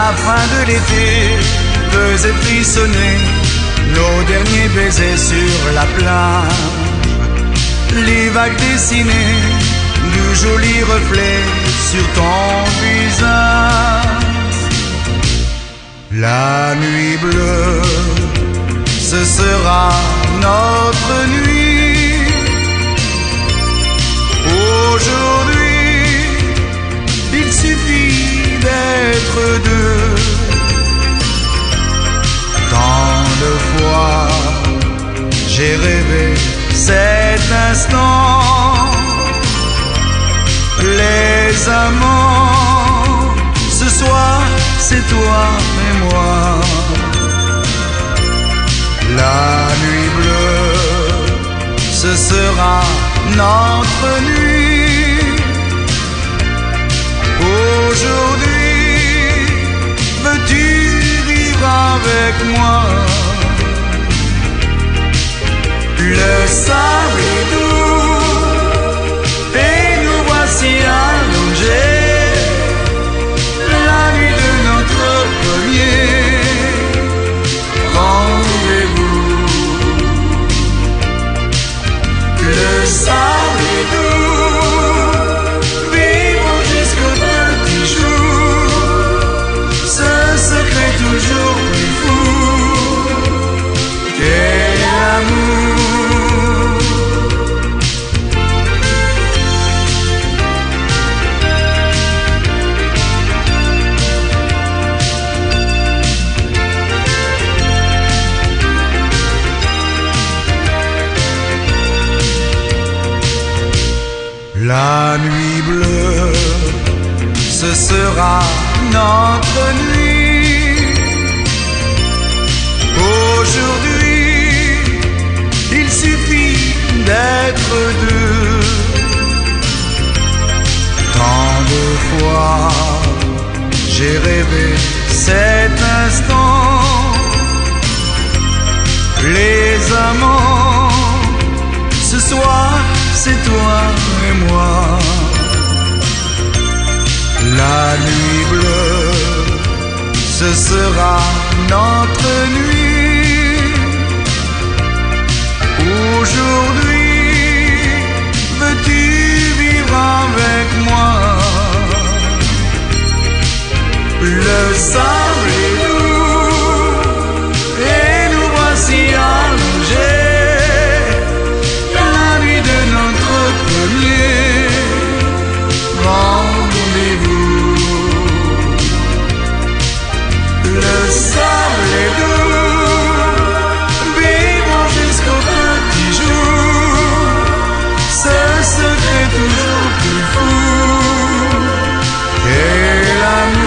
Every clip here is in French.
La fin de l'été faisait frissonner nos derniers baisers sur la plage. Les vagues dessinaient de jolis reflets sur ton visage. La nuit bleue, ce sera notre nuit. Aujourd'hui, il suffit d'être deux. Tant de fois, j'ai rêvé cet instant. Les amants, ce soir, c'est toi et moi. La nuit bleue, ce sera notre nuit. Aujourd'hui, veux-tu vivre avec moi? Le sable est doux et nous voici allongés. La nuit de notre premier rendez-vous. Le sable est doux, vivons jusqu'au petit jour. Ce secret toujours plus fou qu'est l'amour. La nuit bleue, ce sera notre nuit. Aujourd'hui, il suffit d'être deux. Tant de fois, j'ai rêvé cet instant. Les amants, ce soir, c'est toi et moi. La nuit bleue, ce sera notre nuit. Aujourd'hui, veux-tu vivre avec moi? Le sable est doux et nous voici allongés. Rendez-vous. Le sable est doux, vivons jusqu'au petit jour. Ce secret toujours plus fou qu'est l'amour.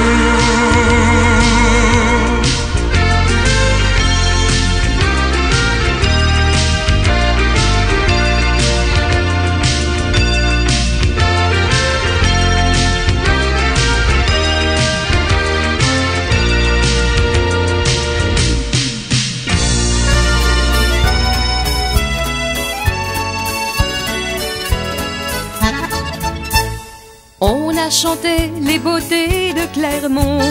On a chanté les beautés de Clermont,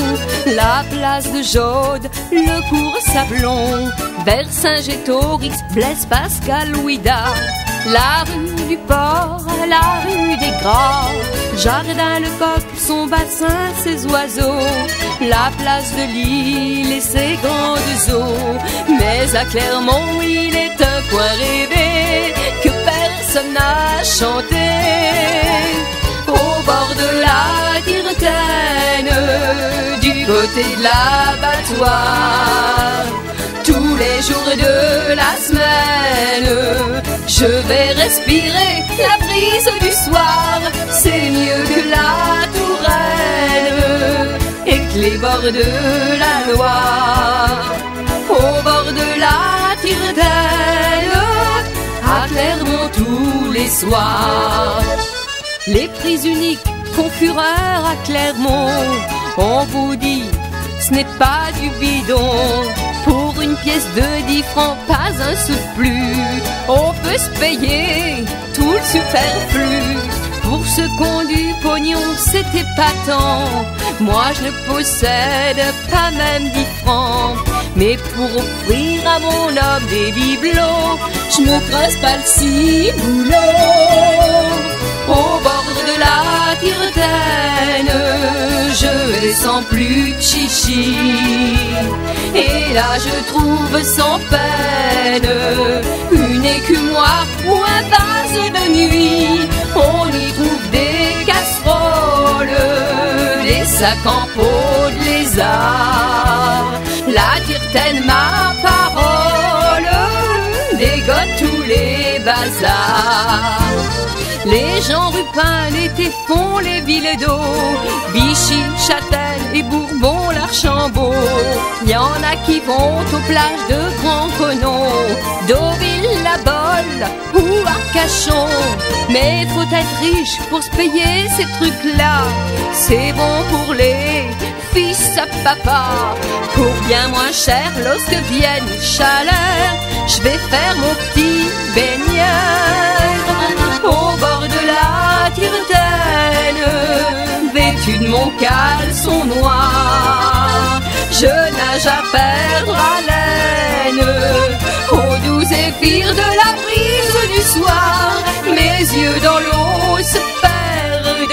la place de Jaude, le cours Sablon, vers Saint-Gétorix, Blaise Pascal, Ouida, la rue du Port, la rue des Gras, Jardin le Coq, son bassin, ses oiseaux, la place de Lille et ses grandes eaux. Mais à Clermont, il est un coin rêvé que personne n'a chanté. Au bord de la Tirtaine, du côté de l'abattoir, tous les jours de la semaine, je vais respirer la brise du soir. C'est mieux que la Touraine et que les bords de la Loire. Au bord de la Tirtaine, à Clermont tous les soirs. Les prix uniques font fureur à Clermont. On vous dit, ce n'est pas du bidon. Pour une pièce de 10 francs, pas un sou de plus. On peut se payer tout le superflu. Pour ceux qui ont du pognon, c'est épatant. Moi je ne possède pas même 10 francs, mais pour offrir à mon homme des bibelots, je me creuse pas le ciboulot. Au bord de la Tirtaine, je descends plus de chichi, et là je trouve sans peine une écumoire ou un vase de nuit. On y trouve des casseroles, des sacs en peau de lézard. La Tirtaine, ma parole, dégote tous les bazars. Les gens rupins l'été font les villes d'eau, Vichy, Châtel et Bourbon, l'Archambault. Il y en a qui vont aux plages de Grand Conon, Deauville, La Bolle ou Arcachon. Mais faut être riche pour se payer ces trucs-là. C'est bon pour les fils à papa. Pour bien moins cher, lorsque vienne chaleur, je vais faire mon petit baigneur au bord de la Tirtaine, vêtu de mon caleçon noir. Je nage à perdre haleine au doux zéphyr de la brise du soir. Mes yeux dans l'eau se perdent,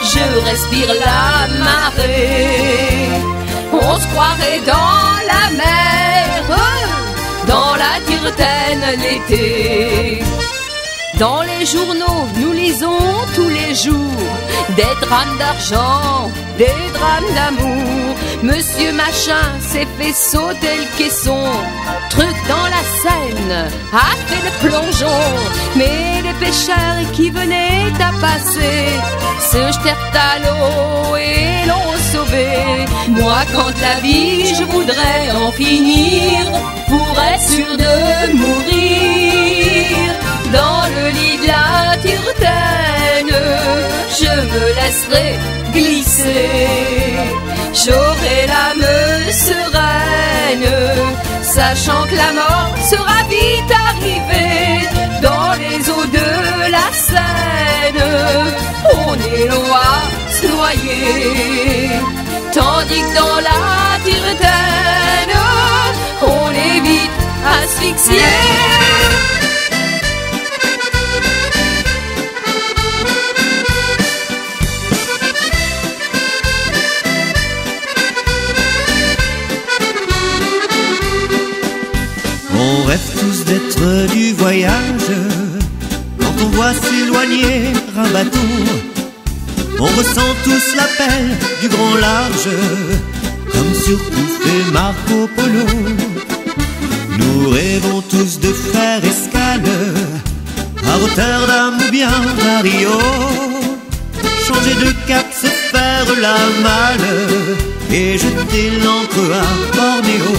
je respire la marée. On se croirait dans la mer, dans la Tirtaine l'été. Dans les journaux, nous lisons tous les jours des drames d'argent, des drames d'amour. Monsieur Machin s'est fait sauter le caisson, truc dans la Seine, a fait le plongeon. Mais les pêcheurs qui venaient à passer se jetèrent à l'eau et l'ont sauvé. Moi, quant à vie, je voudrais en finir pour être sûr de mourir. Dans le lit de la Tirtaine, je me laisserai glisser. J'aurai l'âme sereine, sachant que la mort sera vite arrivée. Dans les eaux de la Seine, on est loin à se noyer, tandis que dans la Tirtaine, on est vite asphyxié. On rêve tous d'être du voyage. Quand on voit s'éloigner un bateau, on ressent tous l'appel du grand large, comme surtout fait Marco Polo. Nous rêvons tous de faire escale à Rotterdam ou bien à Rio, changer de cap, se faire la malle et jeter l'ancre à Bornéo.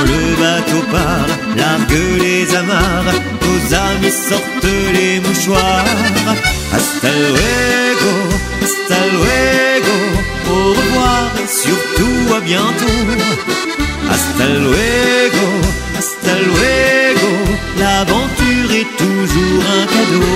Le bateau part, largue les amarres, nos amis sortent les mouchoirs. Hasta luego, au revoir et surtout à bientôt. Hasta luego, l'aventure est toujours un cadeau.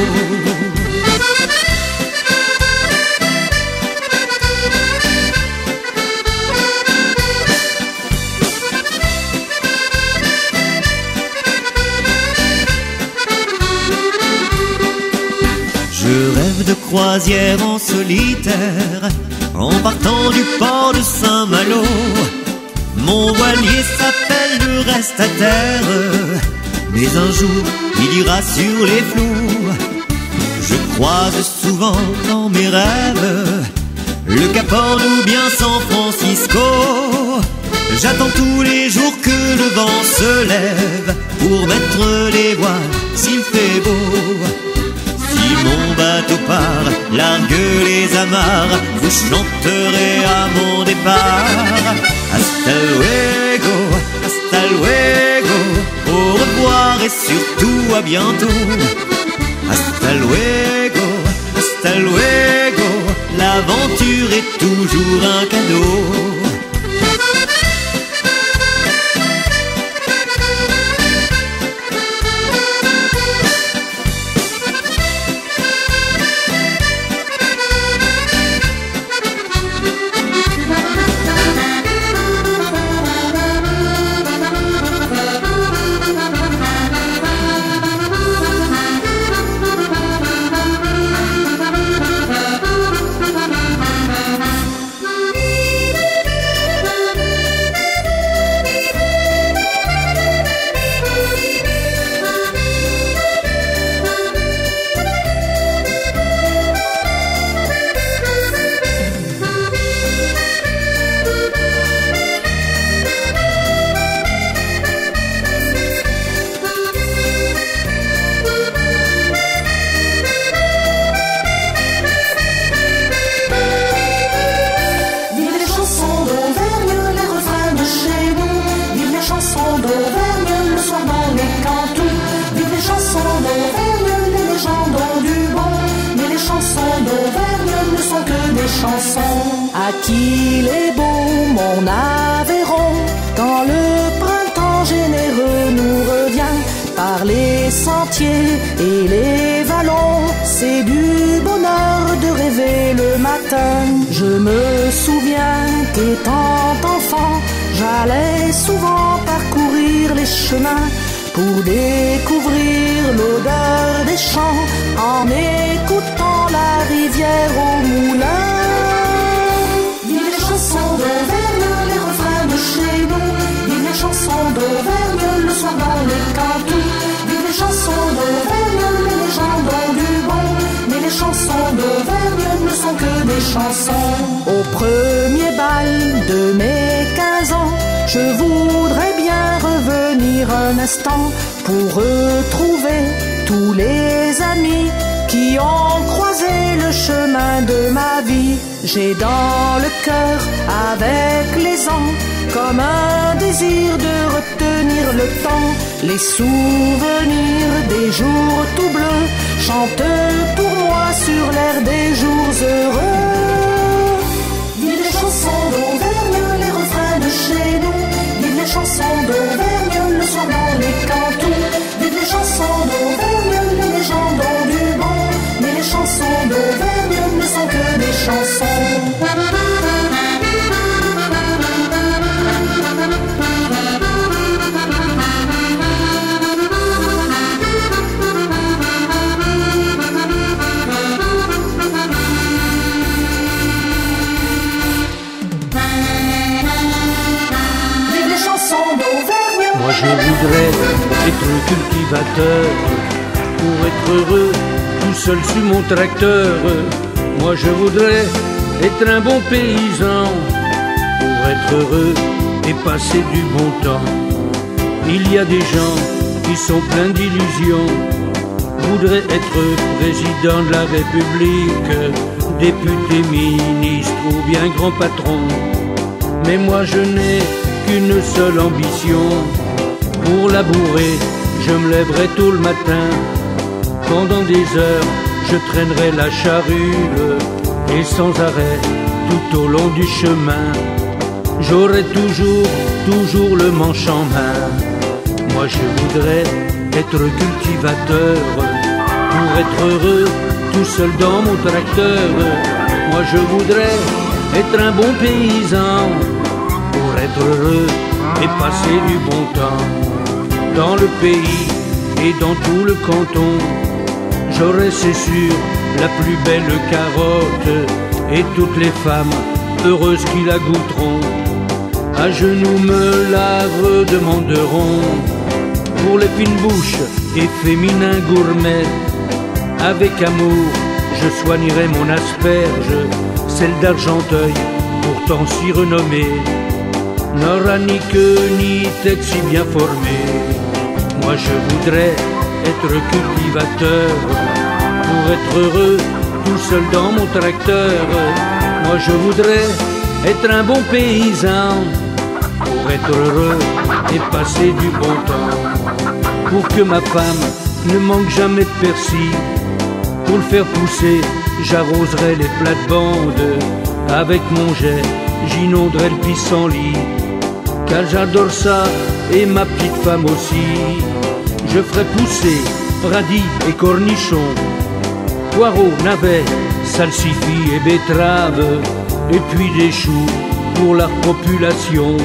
Je rêve de croisière en solitaire, en partant du port de Saint-Malo. Mon voilier s'appelle le reste à terre, mais un jour il ira sur les flots. Je croise souvent dans mes rêves le Cap Horn ou bien San Francisco. J'attends tous les jours que le vent se lève pour mettre les voiles s'il fait beau. Si mon bateau part, largue les amarres, vous chanterez à mon départ. Hasta luego, au revoir et surtout à bientôt. Hasta luego, l'aventure est toujours un cadeau. des chansons. À qu'il est beau mon Aveyron, quand le printemps généreux nous revient, par les sentiers et les vallons, c'est du bonheur de rêver le matin. Je me souviens qu'étant enfant, j'allais souvent parcourir les chemins pour découvrir l'odeur des champs, en écoutant la rivière au moulin. Vive les chansons d'Auvergne, les refrains de chez nous. Vive les chansons d'Auvergne, le soir dans les cantons. Vive les chansons d'Auvergne, les légendes ont du bon. Mais les chansons d'Auvergne ne sont que des chansons. Au premier bal de mes 15 ans, je voudrais bien revenir un instant pour retrouver tous les amis qui ont croisé le chemin de ma vie. J'ai dans le cœur, avec les ans, comme un désir de retenir le temps. Les souvenirs des jours tout bleus chantent pour moi sur l'air des jours heureux. Vive les chansons d'Auvergne, les refrains de chez nous. Vive les chansons d'Auvergne, le soir dans les cantons. Vive les chansons d'Auvergne, les légendes ont du bon. Mais les chansons d'Auvergne ne sont que des chansons. Moi je voudrais être cultivateur pour être heureux tout seul sur mon tracteur. Moi je voudrais être un bon paysan pour être heureux et passer du bon temps. Il y a des gens qui sont pleins d'illusions, voudraient être président de la République, député, ministre ou bien grand patron. Mais moi je n'ai qu'une seule ambition, pour labourer, je me lèverai tôt le matin. Pendant des heures, je traînerai la charrue, et sans arrêt, tout au long du chemin, j'aurai toujours le manche en main. Moi je voudrais être cultivateur, pour être heureux, tout seul dans mon tracteur. Moi je voudrais être un bon paysan, pour être heureux et passer du bon temps. Dans le pays et dans tout le canton, j'aurai c'est sûr la plus belle carotte, et toutes les femmes heureuses qui la goûteront, à genoux me la redemanderont. Pour les fines bouches et féminins gourmets, avec amour je soignerai mon asperge, celle d'Argenteuil pourtant si renommée n'aura ni queue ni tête si bien formée. Moi je voudrais être cultivateur, pour être heureux tout seul dans mon tracteur. Moi je voudrais être un bon paysan, pour être heureux et passer du bon temps. Pour que ma femme ne manque jamais de persil, pour le faire pousser j'arroserai les plates-bandes, avec mon jet j'inonderai le pissenlit, car j'adore ça et ma petite femme aussi. Je ferai pousser radis et cornichons, poireaux, navets, salsifis et betteraves, et puis des choux pour la population,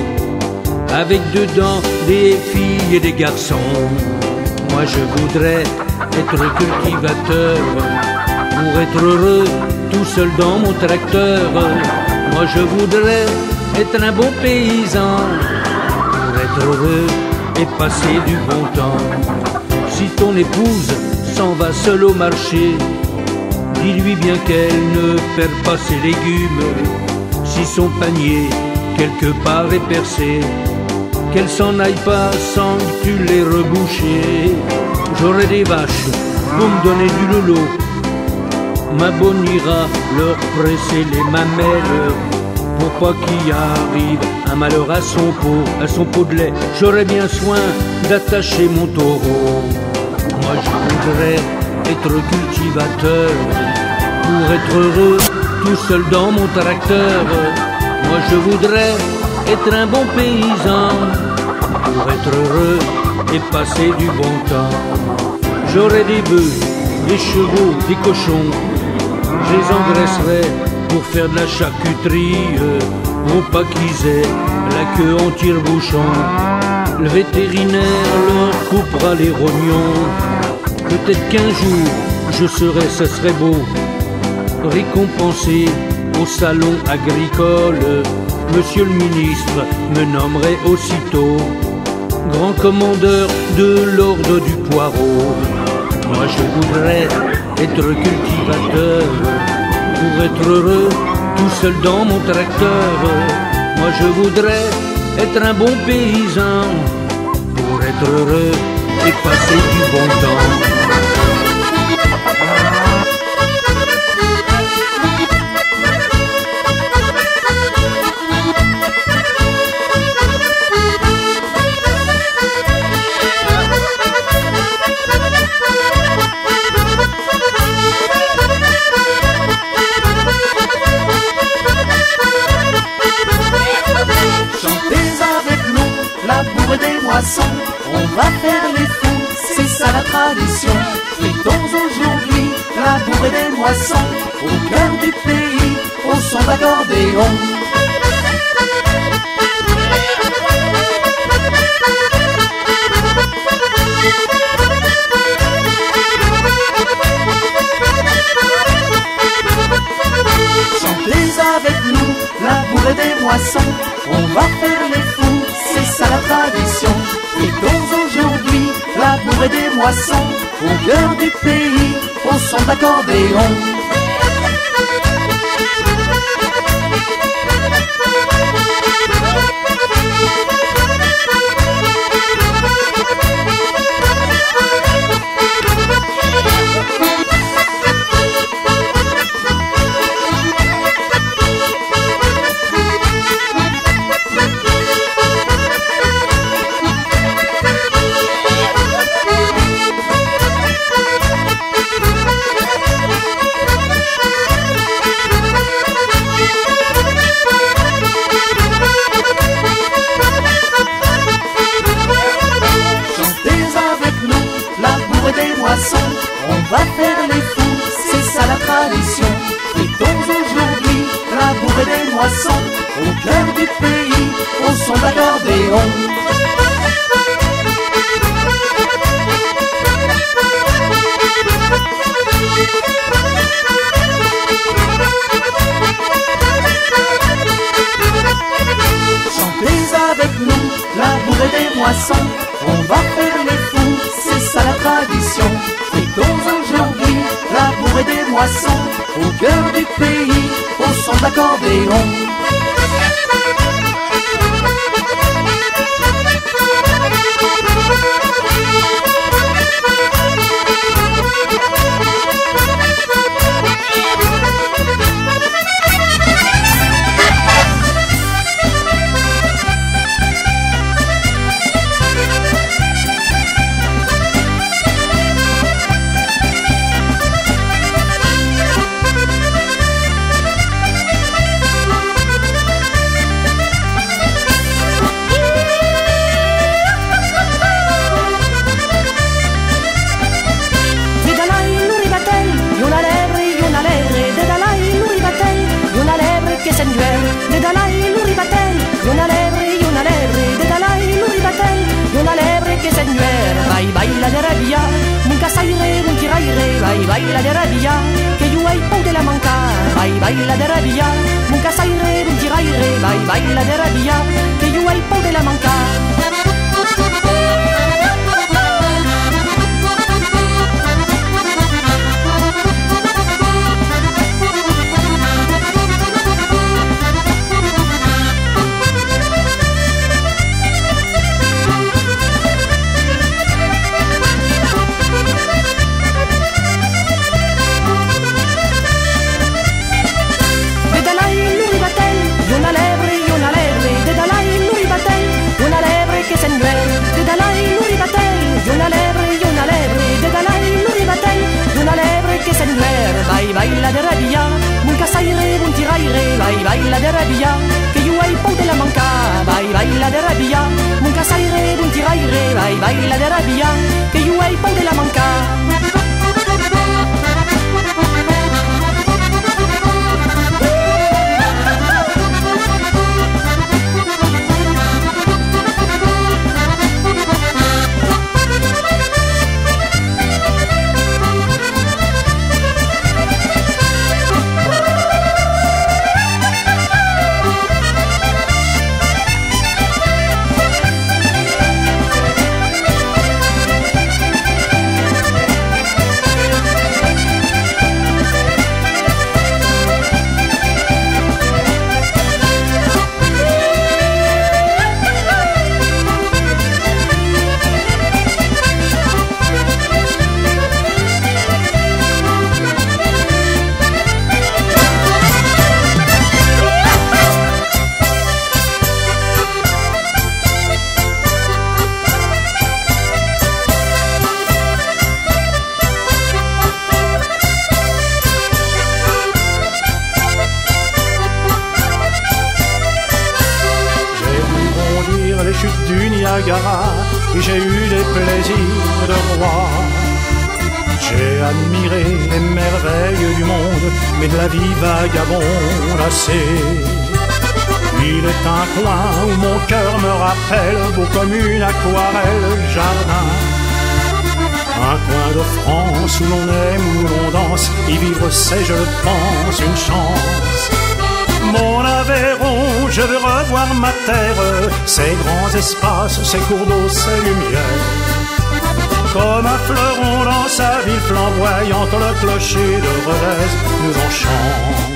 avec dedans des filles et des garçons. Moi je voudrais être cultivateur, pour être heureux tout seul dans mon tracteur. Moi je voudrais être un bon paysan, pour être heureux et passer du bon temps. Si ton épouse s'en va seule au marché, dis-lui bien qu'elle ne perd pas ses légumes. Si son panier quelque part est percé, qu'elle s'en aille pas sans que tu les reboucher. J'aurai des vaches pour me donner du lolo, ma bonne ira leur presser les mamelles, pour pas qu'il arrive un malheur à son pot de lait. J'aurai bien soin d'attacher mon taureau. Moi je voudrais être cultivateur, pour être heureux tout seul dans mon tracteur. Moi je voudrais être un bon paysan pour être heureux et passer du bon temps. J'aurais des bœufs, des chevaux, des cochons, je les engraisserais pour faire de la charcuterie, pour pas qu'ils aient la queue en tire-bouchon. Le vétérinaire leur coupera les rognons. Peut-être qu'un jour je serai, ce serait beau, récompensé au salon agricole. Monsieur le ministre me nommerait aussitôt grand commandeur de l'ordre du poireau. Moi je voudrais être cultivateur pour être heureux tout seul dans mon tracteur. Moi je voudrais être un bon paysan pour être heureux et passer du bon temps. On va faire les fous, c'est ça la tradition. Fêtons aujourd'hui la bourrée des moissons, au cœur du pays, au son d'accordéon. Chantez avec nous la bourrée des moissons, on va faire les fous, c'est ça la tradition. Fêtons aujourd'hui la bourrée des moissons, au cœur du pays, au son d'accordéon. On va faire les fous, c'est ça la tradition. Fêtons aujourd'hui la bourrée des moissons, au cœur du pays, au son d'accordéon. Chantez avec nous la bourrée des moissons, on va faire les fous, c'est ça la tradition. Fêtons aujourd'hui la bourrée des moissons, au cœur du pays, au son d'accordéon. De Dalai Luribatel, una lebre, de Dalai Luribatel, una lebre que señor, vai baila de rabia, nunca saire, un tiraire, vai baila de rabia, que yo hay pou de la mancar, vai baila de rabia, nunca saire, un tiraire, vai baila de rabia, que yo hay pou de la mancar. De Dalai baila de rabia, que yo hay pau de la manca, baila de rabia, mon casaire, mon tiraire, baila de rabia, que yo hay pau de la manca. Et j'ai eu des plaisirs de roi. J'ai admiré les merveilles du monde, mais de la vie vagabonde assez. Il est un coin où mon cœur me rappelle, beau comme une aquarelle, jardin. Un coin de France où l'on aime, où l'on danse, y vivre c'est, je le pense, une chance. Mon Aveyron, je veux revoir ma terre, ses grands espaces, ses cours d'eau, ses lumières. Comme un fleuron dans sa ville flamboyante, le clocher de Rodez nous enchante.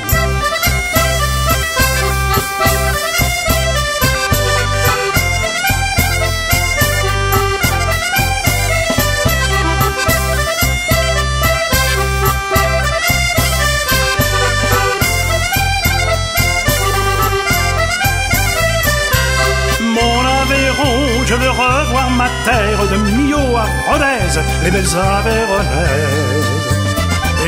Je veux revoir ma terre de Millau à Rodez, les belles Aveyronnaises.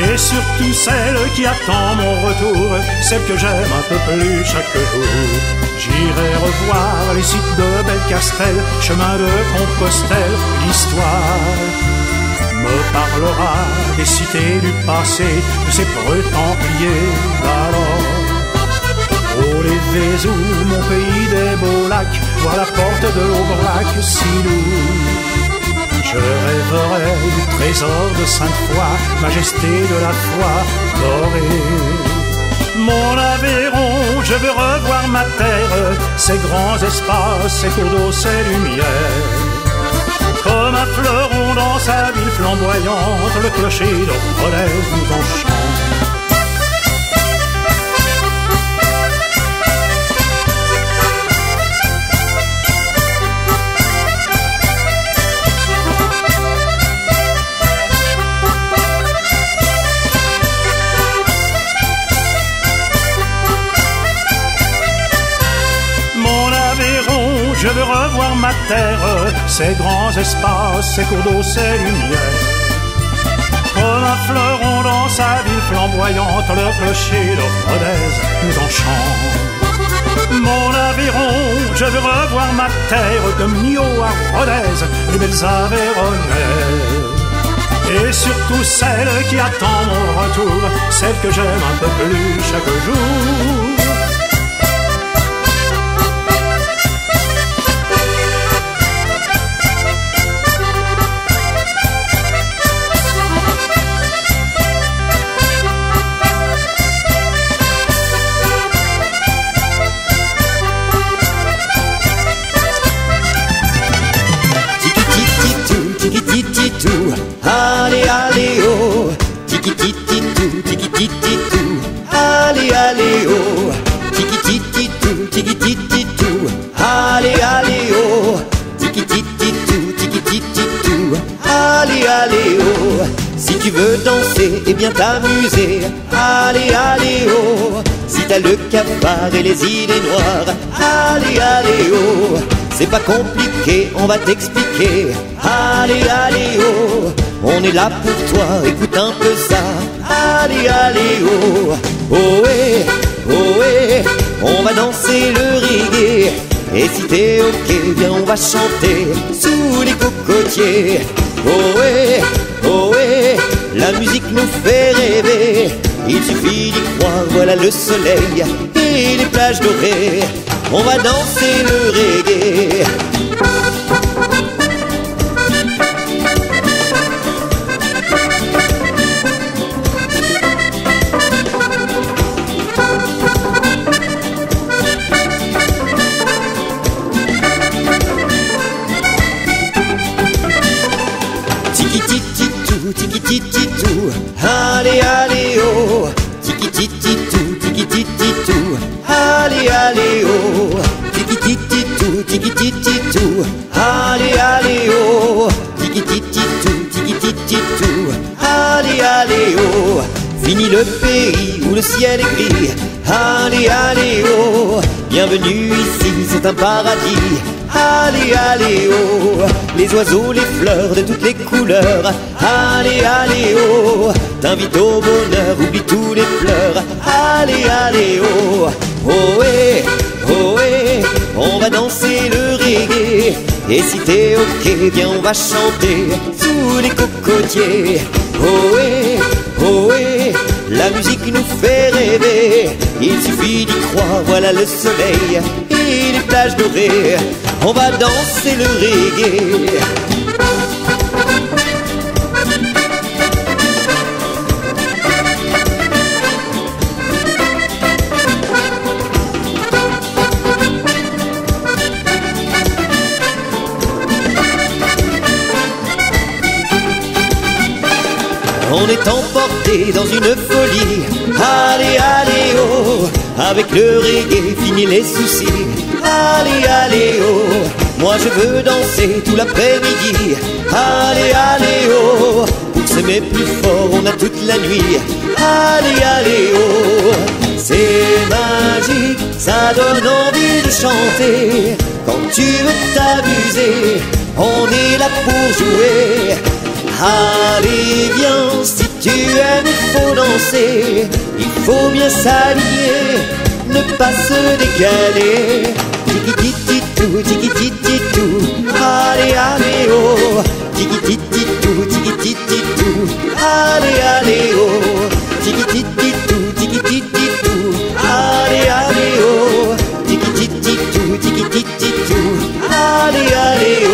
Et surtout celle qui attend mon retour, celle que j'aime un peu plus chaque jour. J'irai revoir les sites de Belcastel, chemin de Compostelle, l'histoire me parlera des cités du passé, de ces preux templiers d'alors. Oh les Vézous, mon pays des beaux lacs, voir la porte de l'Aubrac si loin. Je rêverai du trésor de Sainte-Foy, majesté de la foi dorée. Mon Aveyron, je veux revoir ma terre, ses grands espaces, ses cours d'eau, ses lumières. Comme un fleuron dans sa ville flamboyante, le clocher de Rodez nous enchante. Je veux revoir ma terre, ses grands espaces, ses cours d'eau, ses lumières. Comme un fleuron dans sa ville flamboyante, le clocher de Rodez nous enchante. Mon Aveyron, je veux revoir ma terre, de Millau à Rodez, les belles Aveyronnaises. Et surtout celle qui attend mon retour, celle que j'aime un peu plus chaque jour. Allez, allez, oh, tiki-titi-tou, tiki-titi-tou, allez, allez, oh, tiki-titi-tou, tiki-titi-tou, allez, allez, oh, tiki-titi-tou, tiki-titi-tou, allez, allez, oh. Si tu veux danser et bien t'amuser, allez, allez, oh. Si t'as le cafard et les idées noires, allez, allez, oh. C'est pas compliqué, on va t'expliquer. Allez, allez, oh, on est là pour toi, écoute un peu ça. Allez, allez, oh, oh, eh, va danser le reggae. Et si t'es ok, viens on va chanter sous les cocotiers. Oh ouais, la musique nous fait rêver. Il suffit d'y croire, voilà le soleil et les plages dorées. On va danser le reggae. Tiki-titi-tou, allez, allez, oh. Tiki-titi-tou, allez, allez, oh. Tiki-titi-tou, allez, allez, oh. Tiki-titi-tou, allez, allez, oh. Fini le pays où le ciel est gris. Allez, allez, oh. Bienvenue ici, c'est un paradis. Allez, allez, oh. Les oiseaux, les fleurs de toutes les couleurs. Allez, allez, oh. T'invite au bonheur, oublie tous les pleurs. Allez, allez, oh. Oh ouais, on va danser le reggae. Et si t'es ok, viens on va chanter sous les cocotiers. Oh ouais, la musique nous fait rêver. Il suffit d'y croire, voilà le soleil et les plages dorées. On va danser le reggae. On est emporté dans une folie. Allez, allez, oh. Avec le reggae, fini les soucis. Allez, allez, oh. Moi je veux danser tout l'après-midi. Allez, allez, oh. Pour s'aimer plus fort, on a toute la nuit. Allez, allez, oh. C'est magique, ça donne envie de chanter. Quand tu veux t'amuser, on est là pour jouer. Allez, viens, si tu aimes, il faut danser. Il faut bien s'aligner, ne pas se décaler. Tiki-titi-tou, allez, allez, oh. Tiki-titi-tou, allez, allez, oh. Tiki-titi-tou, allez, allez, oh. Tiki-titi-tou, allez, allez, oh.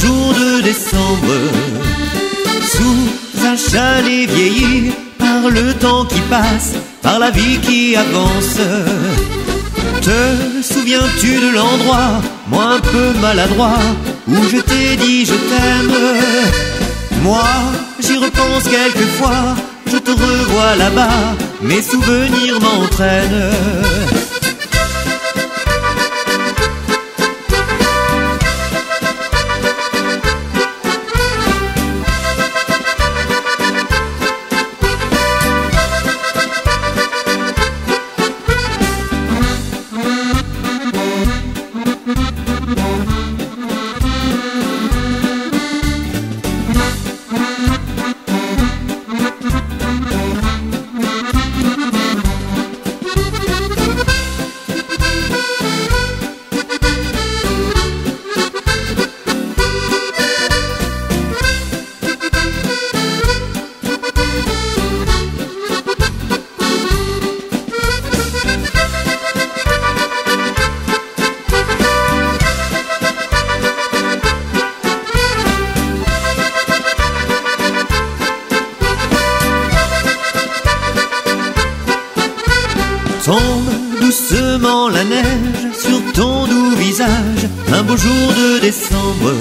jour de décembre, sous un chalet vieilli par le temps qui passe, par la vie qui avance. Te souviens-tu de l'endroit, moi un peu maladroit, où je t'ai dit je t'aime? Moi, j'y repense quelquefois, je te revois là-bas, mes souvenirs m'entraînent. Tombe doucement la neige sur ton doux visage, un beau jour de décembre,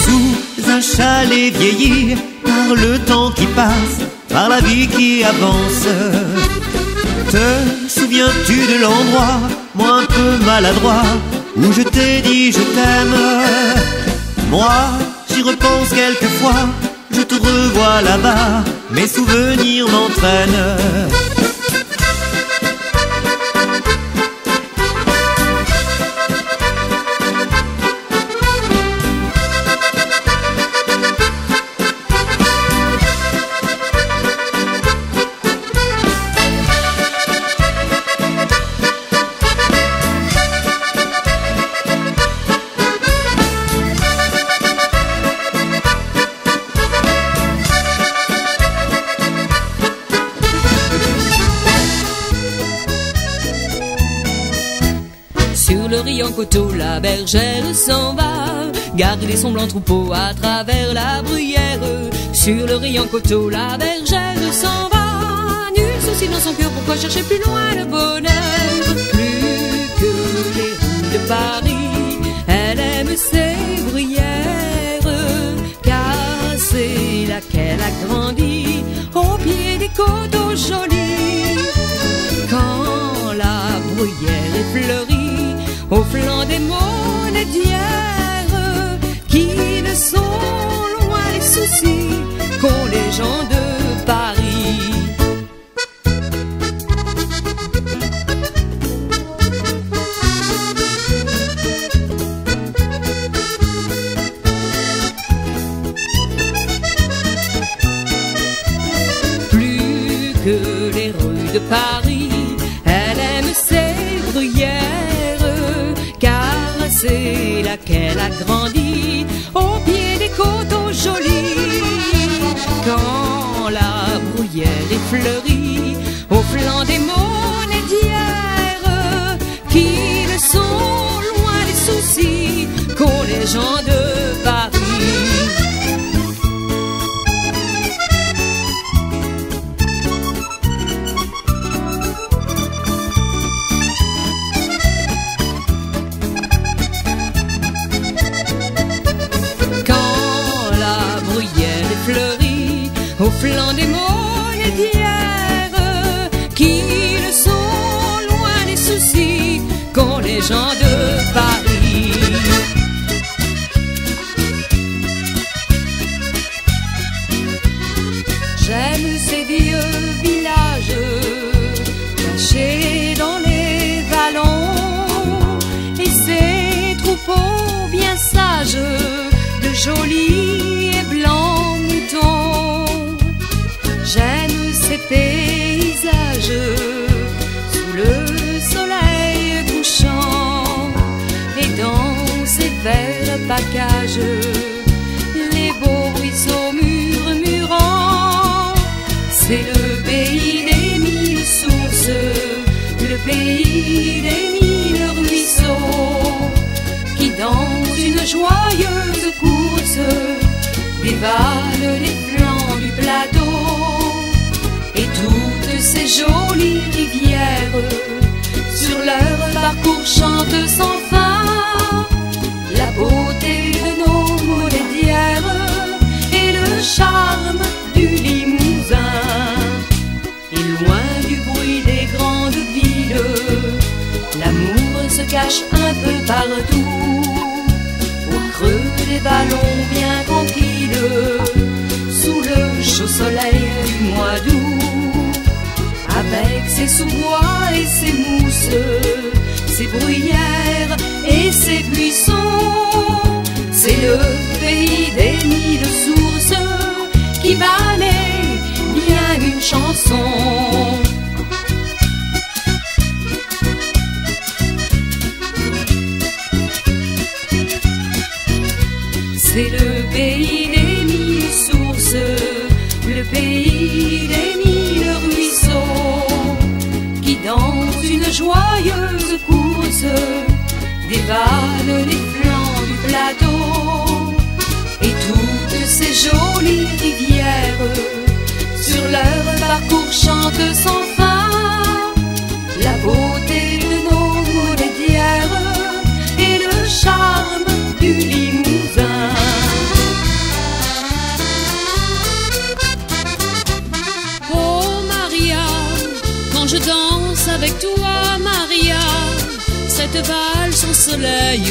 sous un chalet vieilli par le temps qui passe, par la vie qui avance. Te souviens-tu de l'endroit, moi un peu maladroit, où je t'ai dit je t'aime? Moi, j'y repense quelquefois, je te revois là-bas, mes souvenirs m'entraînent. Sur le riant coteau, la bergère s'en va garder son blanc troupeau à travers la bruyère. Sur le riant coteau, la bergère s'en va. Nul souci dans son cœur, pourquoi chercher plus loin le bonheur? Plus que les rues de Paris, elle aime ses bruyères. Car c'est là qu'elle a grandi, au pied des coteaux jolis. Quand la bruyère est fleurie, au flanc des monédières, qui ne sont loin les soucis qu'ont les gens de Paris. Plus que les rues de Paris, elle aime ses bruyères. C'est là qu'elle a grandi, au pied des coteaux jolis. Quand la bruyère est fleurie, au flanc des monédières, qui ne sont loin les soucis qu'ont les gens de Paris. Au flanc des monédières, qui ne sont loin les soucis qu'ont les gens de Paris. J'aime ces vieux villages cachés dans les vallons, et ces troupeaux bien sages de jolis et blancs moutons. J'aime ces paysages sous le soleil couchant, et dans ces verts pacages, les beaux ruisseaux murmurants. C'est le pays des mille sources, le pays des mille ruisseaux, qui dansent une joyeuse course, dévalent les flancs du plateau, et toutes ces jolies rivières, sur leur parcours chantent sans fin la beauté de nos molédières et le charme du Limousin. Et loin du bruit des grandes villes, l'amour se cache un peu partout, au creux des vallons bien tranquilles, sous le chaud soleil du mois d'août. Avec ses sous-bois et ses mousses, ses bruyères et ses buissons, c'est le pays des mille sources qui valait bien une chanson. C'est le pays des mille sources, le pays des mille ruisseaux, qui dans une joyeuse course dévalent les flancs du plateau, et toutes ces jolies rivières sur leur parcours chantent sans fin la beauté de nos molédières et le charme du Limousin. Oh Maria, quand je danse avec toi Maria, cette valse au soleil,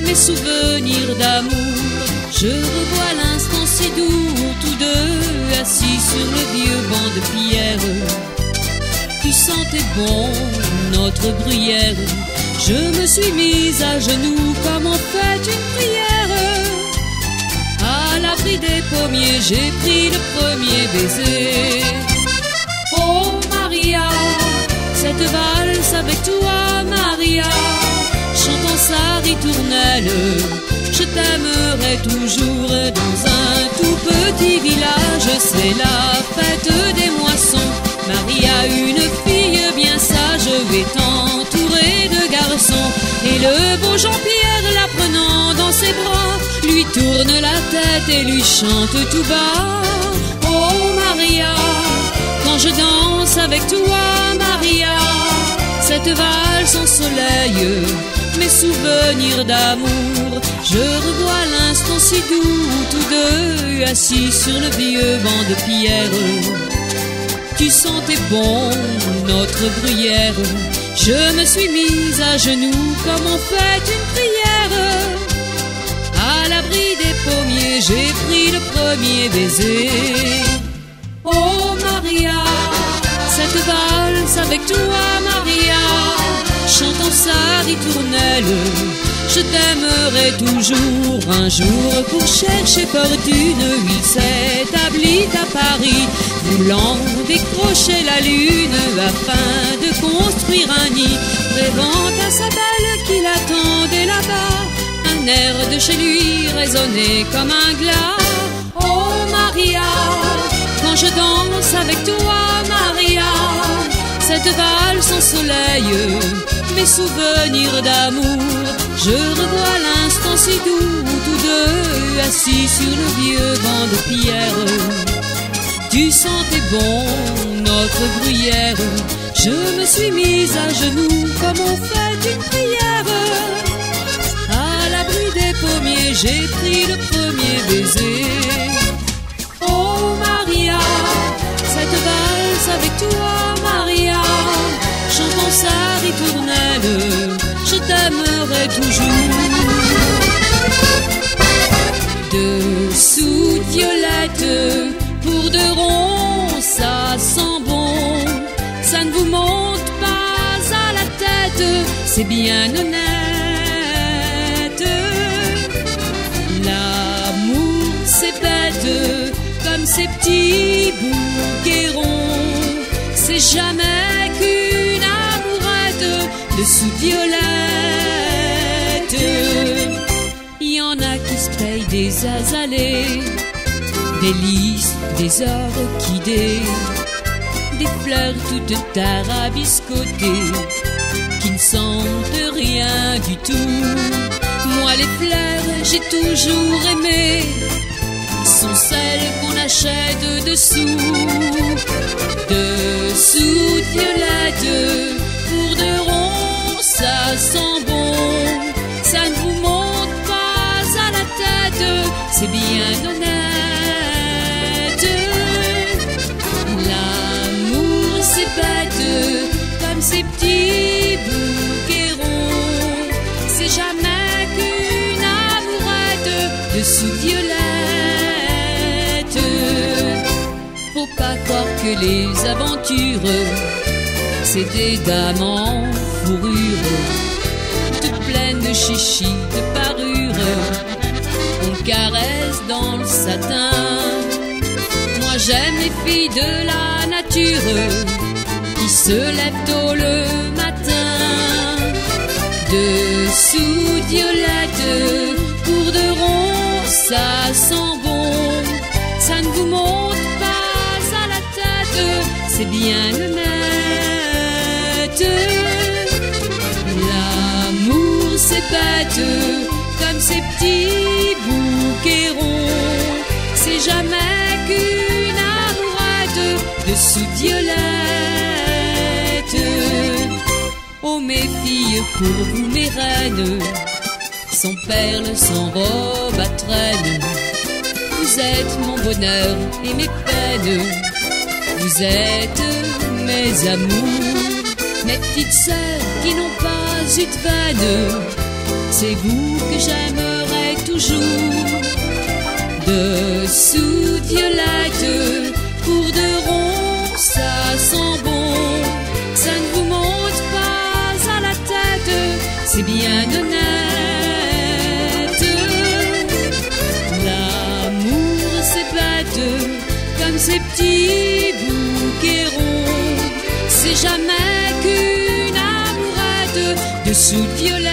mes souvenirs d'amour, je revois l'instant si doux, tous deux assis sur le vieux banc de pierre. Tu sentais bon notre bruyère, je me suis mise à genoux comme on fait une prière. À l'abri des pommiers, j'ai pris le premier baiser. Oh Maria, cette valse avec toi Maria, chantons sa ritournelle, je t'aimerai toujours. Dans un tout petit village, c'est la fête des moissons. Maria, une fille bien sage, est entourée de garçons, et le beau Jean-Pierre, la prenant dans ses bras, lui tourne la tête et lui chante tout bas. Oh Maria, quand je danse avec toi Maria, cette valse en soleil, mes souvenirs d'amour, je revois l'instant si doux, tous deux assis sur le vieux banc de pierre. Tu sentais bon notre bruyère, je me suis mise à genoux comme on fait une prière. À l'abri des pommiers, j'ai pris le premier baiser. Oh Maria, cette valse avec toi Maria, chantons sa ritournelle, je t'aimerai toujours. Un jour pour chercher fortune, il s'établit à Paris, voulant décrocher la lune afin de construire un nid, rêvant à sa belle qui l'attendait là-bas. Un air de chez lui résonnait comme un glas. Oh Maria, quand je danse avec toi Maria, cette valse en soleil, mes souvenirs d'amour, je revois l'instant si doux, tous deux assis sur le vieux banc de pierre. Tu sentais bon notre bruyère, je me suis mise à genoux comme on fait une prière. À l'abri des pommiers, j'ai pris le premier baiser. Oh Maria, cette valse avec toi Maria, chantons sa ritournelle, je t'aimerai toujours. Dessous de violettes, pour de ronds, ça sent bon. Ça ne vous monte pas à la tête, c'est bien honnête. L'amour, c'est bête, comme ces petits bouquets-ronds. C'est jamais qu'une amourette dessous de violettes. Y en a qui se payent des azalées, des lys, des orchidées, des fleurs toutes tarabiscotées, qui ne sentent rien du tout. Moi les fleurs j'ai toujours aimé, sont celles qu'on achète dessous violettes. Pour de ronds ça sent bon, ça ne vous monte pas à la tête, c'est bien honnête. L'amour c'est bête, comme ces petits bouquets ronds, c'est jamais qu'une amourette dessous violette. Faut pas croire que les aventures c'est des dames en fourrure, toutes pleines de chichis, de parures, on caresse dans le satin. Moi j'aime les filles de la nature qui se lèvent tôt le matin. Dessous violette, pour de ronds ça sent bon, ça ne vous monte pas à la tête, c'est bien honnête. L'amour c'est bête, comme ces petits bouquets ronds, c'est jamais qu'une amourette dessous violette. Oh mes filles, pour vous mes reines, sans perles, sans robe à traîne, vous êtes mon bonheur et mes peines, vous êtes mes amours, mes petites sœurs qui n'ont pas eu de veine, c'est vous que j'aimerai toujours. Dessous violette, pour de ronds ça sent bon, ça ne vous monte pas à la tête, c'est bien honnête. L'amour c'est bête, comme ces petits bouquets ronds, c'est jamais qu'une amourette dessous violette.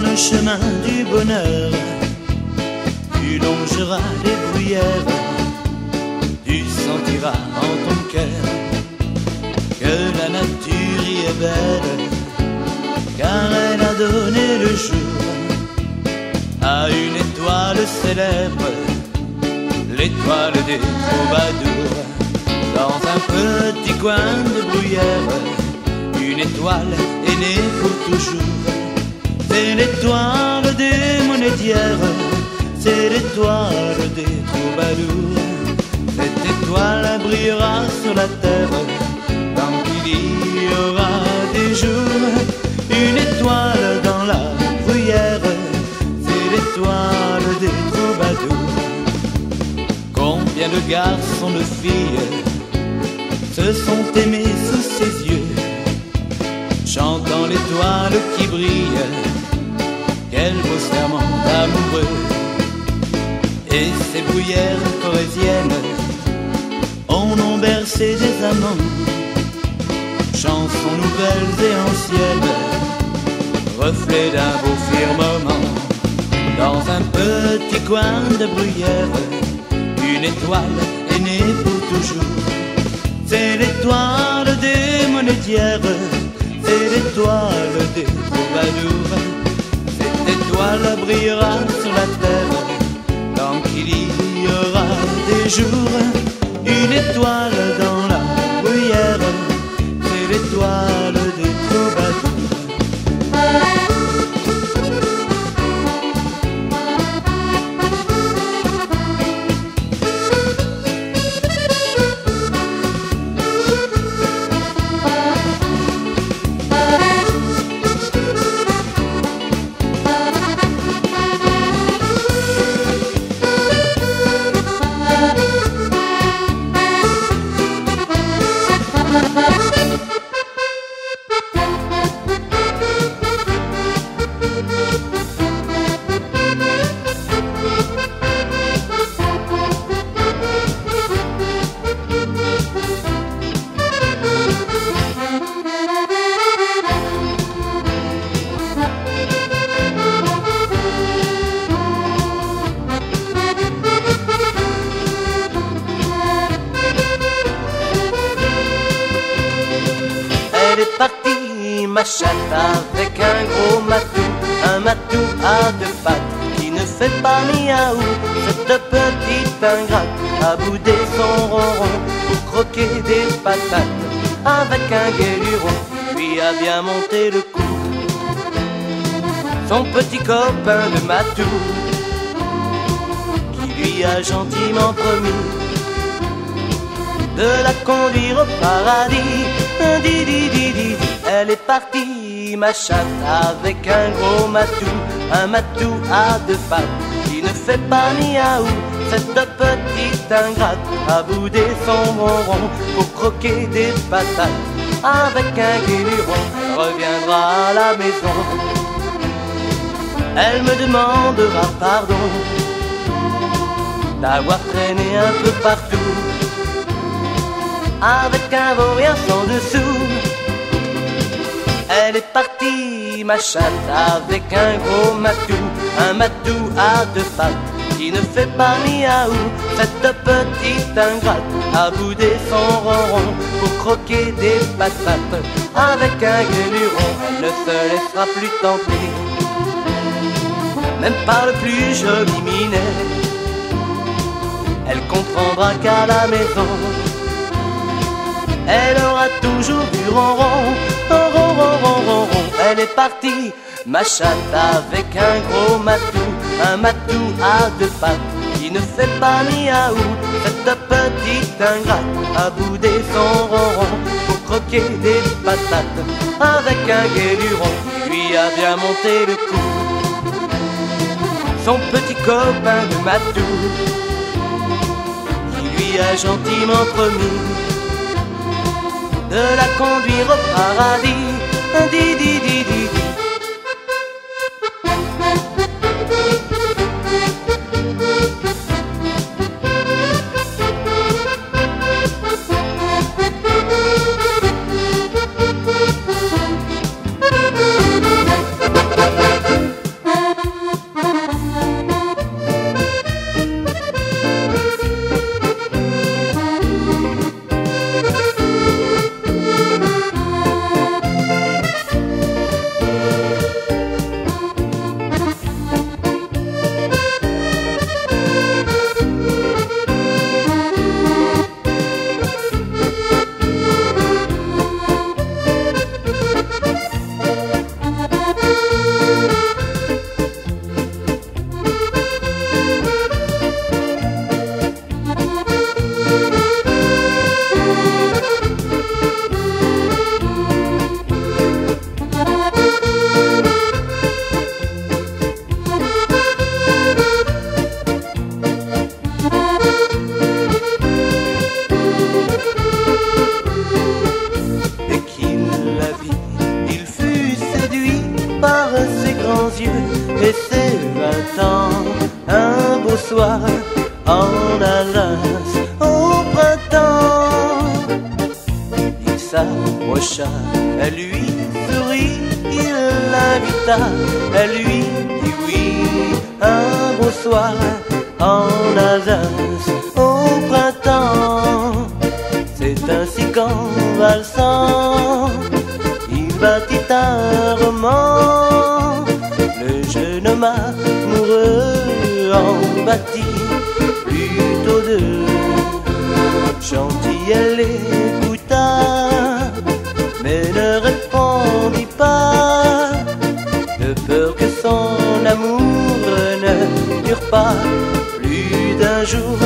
Le chemin du bonheur, tu longeras les bruyères, tu sentiras en ton cœur que la nature y est belle, car elle a donné le jour à une étoile célèbre, l'étoile des troubadours. Dans un petit coin de bruyère, une étoile est née pour toujours. C'est l'étoile des monétières, c'est l'étoile des troubadours. Cette étoile brillera sur la terre tant qu'il y aura des jours. Une étoile dans la bruyère, c'est l'étoile des troubadours. Combien de garçons, de filles se sont aimés sous ses yeux, chantant l'étoile qui brille. Quel beau serment d'amoureux. Et ces bruyères corésiennes ont bercé des amants, chansons nouvelles et anciennes, reflet d'un beau firmament. Dans un petit coin de bruyère, une étoile est née pour toujours. C'est l'étoile des monétières, c'est l'étoile des troubadours. Cette étoile brillera sur la terre tant qu'il y aura des jours. Une étoile dans la bruyère, c'est l'étoile des ma chatte avec un gros matou, un matou à deux pattes qui ne fait pas miaou. Cette petite ingrate a boudé son ronron pour croquer des patates avec un guéluron, puis a bien monté le coup. Son petit copain de matou qui lui a gentiment promis de la conduire au paradis. Di, di, di, di. Elle est partie, ma chatte, avec un gros matou, un matou à deux pattes qui ne fait pas miaou. Cette petite ingrate a boudé son ronron pour croquer des patates avec un guéluron. Reviendra à la maison, elle me demandera pardon d'avoir traîné un peu partout avec un vaurien sans dessous. Elle est partie, ma chatte, avec un gros matou, un matou à deux pattes qui ne fait pas miaou. Cette petite ingrate a boudé son ronron pour croquer des patates avec un guéluron. Elle ne se laissera plus tenter, même par le plus joli minet. Elle comprendra qu'à la maison, elle aura toujours du ronron, ronron, ronron, ronron. Elle est partie, ma chatte, avec un gros matou, un matou à deux pattes qui ne fait pas miaou. Cette petite ingrate a boudé son ronron pour croquer des patates avec un guéluron, puis a bien monté le coup. Son petit copain de matou qui lui a gentiment promis de la conduire au paradis. Di, di, di, di, di. Et ses 20 ans, un beau soir en Alsace au printemps, il s'approcha, elle lui sourit, il l'invita, elle lui dit oui. Un beau soir en Alsace au printemps, c'est ainsi qu'en valsant il bâtit un roman. Le jeune homme amoureux en bâtit plutôt deux. Gentille, elle écouta, mais ne répondit pas, de peur que son amour ne dure pas plus d'un jour.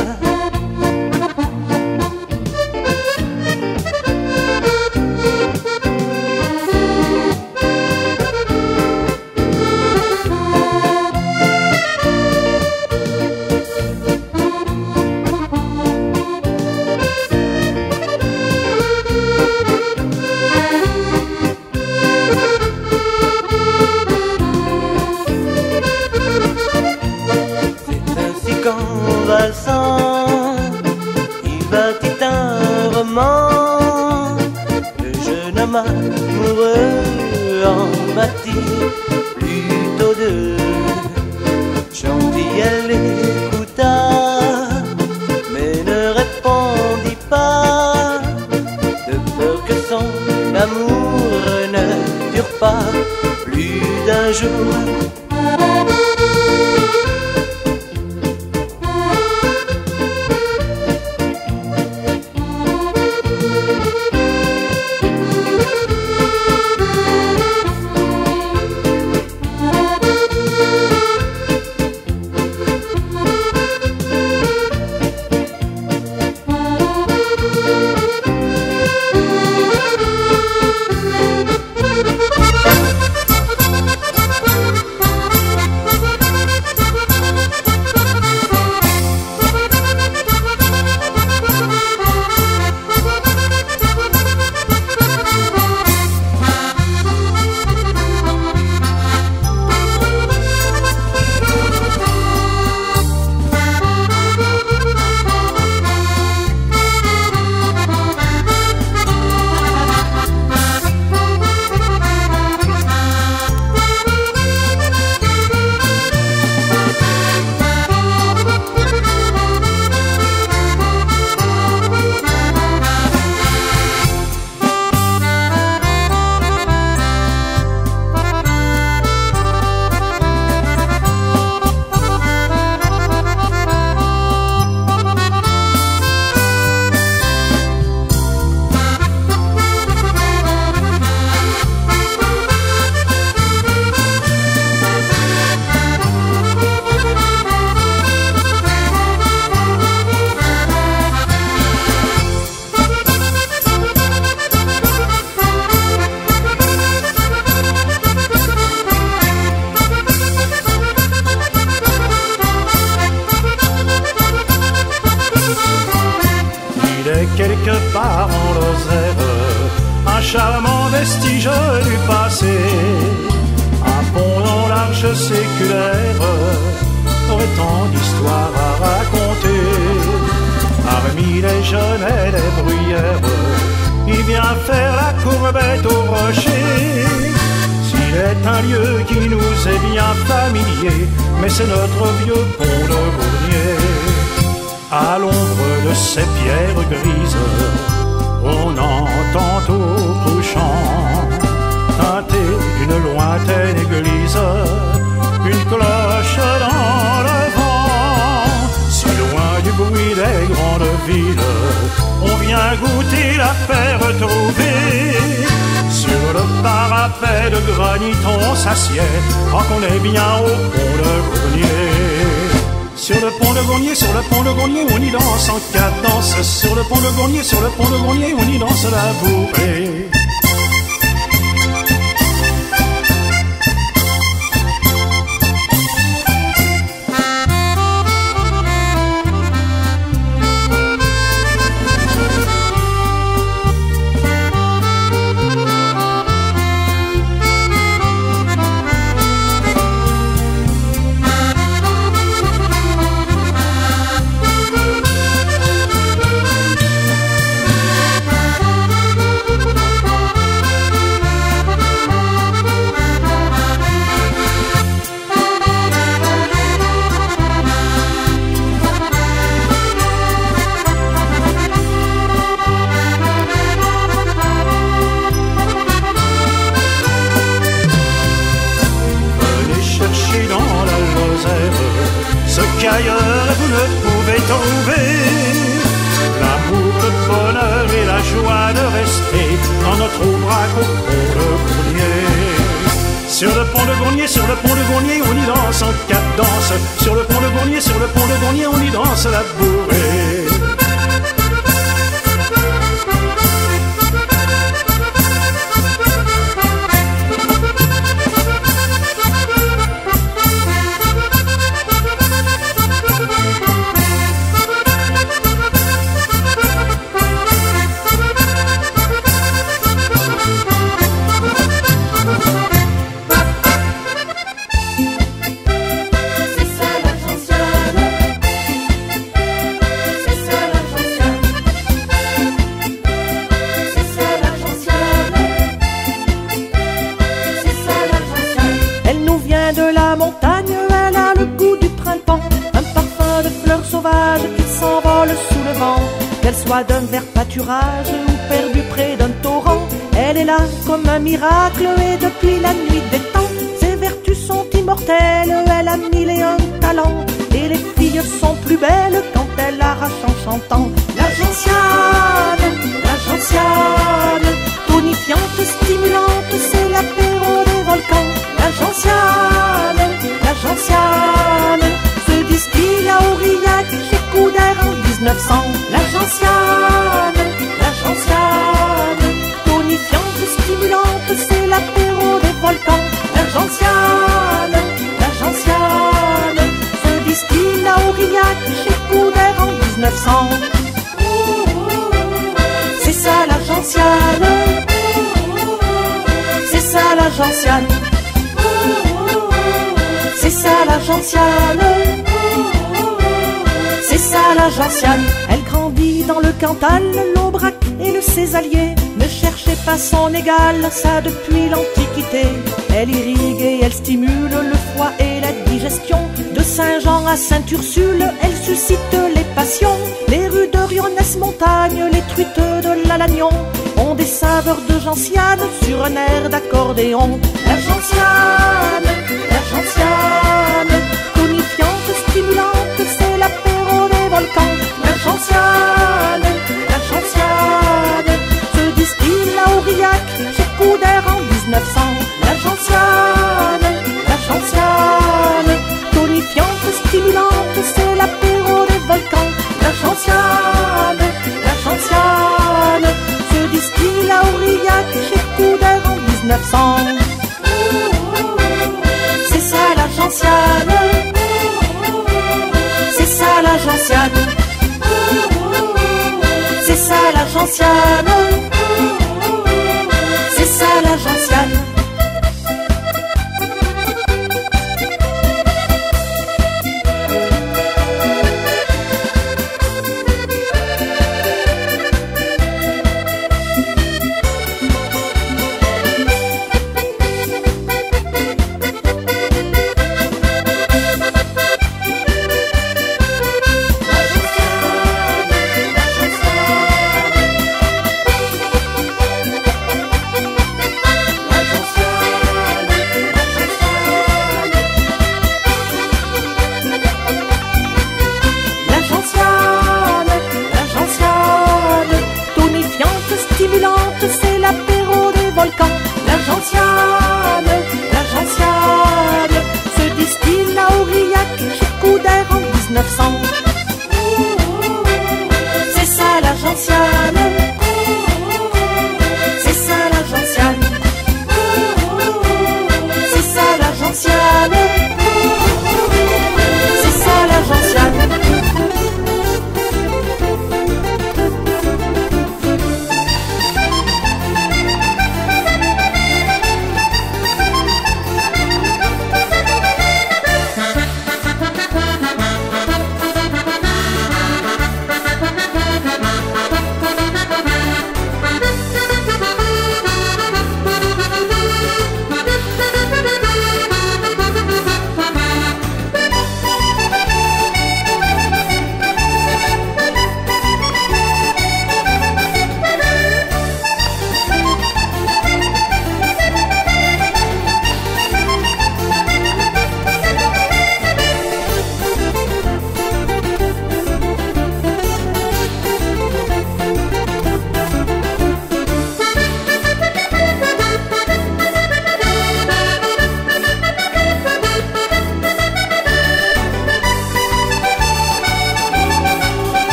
Valsant un jour. Quelque part en Lozère, un charmant vestige du passé, un pont dans l'arche séculaire aurait tant d'histoires à raconter. Parmi les jeunes et les bruyères, il vient faire la courbette au rocher. S'il est un lieu qui nous est bien familier, mais c'est notre vieux pont de Gournier. À l'ombre de ces pierres grises, on entend au couchant teinter d'une lointaine église une cloche dans le vent. Si loin du bruit des grandes villes, on vient goûter la paix retrouvée. Sur le parapet de granit on s'assied, quand on est bien au pont de Gournier. Sur le pont de Gournier, sur le pont de Gournier, on y danse en cadence. Sur le pont de Gournier, sur le pont de Gournier, on y danse la bourrée. Ce qu'ailleurs vous ne pouvez trouver, l'amour, le bonheur et la joie de rester dans notre ouvrage au pont de Gournier. Sur le pont de Gournier, sur le pont de Gournier, on y danse en cadence. Sur le pont de Gournier, sur le pont de Gournier, on y danse la bourrée. Qui s'envole sous le vent, qu'elle soit d'un vert pâturage ou perdue près d'un torrent, elle est là comme un miracle et depuis la nuit des temps, ses vertus clientèle, elle a mille et un talents. Et les filles sont plus belles quand elle arrache en chantant. La gentiane, tonifiante, stimulante, c'est l'apéro des volcans. La gentiane, se distille à Aurillac chez Couder en 1900. La gentiane, tonifiante, stimulante, c'est l'apéro des volcans. La gentiane, se distille à Aurillac chez Couder en 1900. C'est ça la gentiane, c'est ça la gentiane, c'est ça la gentiane, c'est ça la gentiane. Elle grandit dans le Cantal, l'Aubrac et le Césalier. Ne cherchez pas son égal, ça depuis l'Antiquité. Elle irrigue et elle stimule le foie et la digestion. De Saint-Jean à Sainte-Ursule, elle suscite les passions. Les rues de Rionès-Montagne, les truites de l'Alagnon ont des saveurs de gentiane sur un air d'accordéon. La gentiane, tonifiante, stimulante, c'est l'apéro des volcans. La gentiane, se distille à Aurillac chez Couder en 1900. La gentiane, tonifiante, stimulante, c'est l'apéro des volcans. La gentiane, se distille à Aurillac chez Couder en 1900.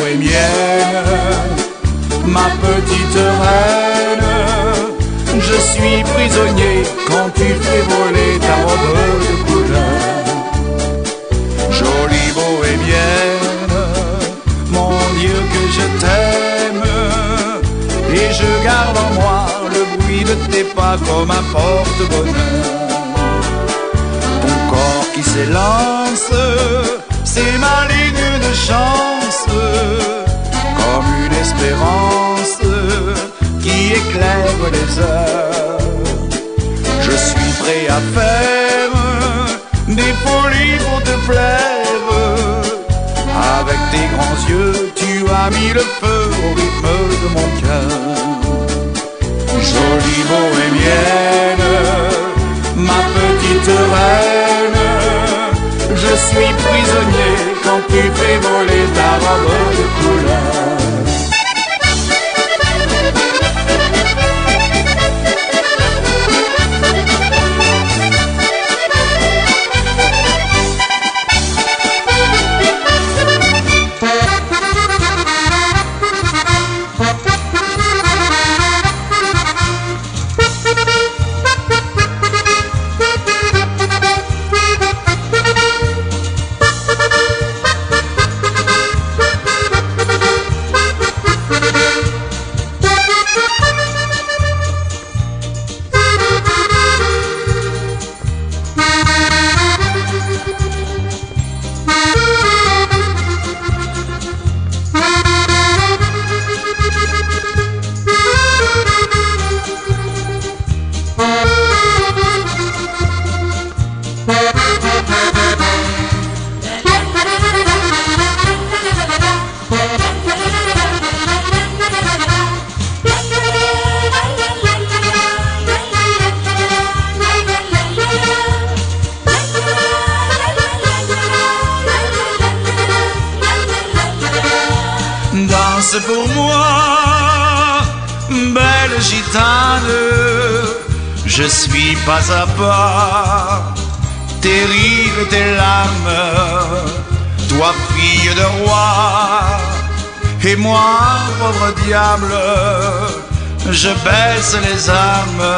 bohémienne, ma petite reine. Je suis prisonnier quand tu fais voler ta robe de couleur. Jolie bohémienne, mon Dieu que je t'aime. Et je garde en moi le bruit de tes pas comme un porte-bonheur. Ton corps qui s'élance, c'est ma ligne de chance, comme une espérance qui éclaire les heures. Je suis prêt à faire des folies pour te plaire. Avec tes grands yeux, tu as mis le feu au rythme de mon cœur. Jolie bohémienne, ma petite reine, je suis prisonnier quand tu fais voler ta robe de couleur. Danse pour moi, belle gitane, je suis pas à pas. Tes rires et tes larmes, toi fille de roi, et moi, pauvre diable, je baisse les armes,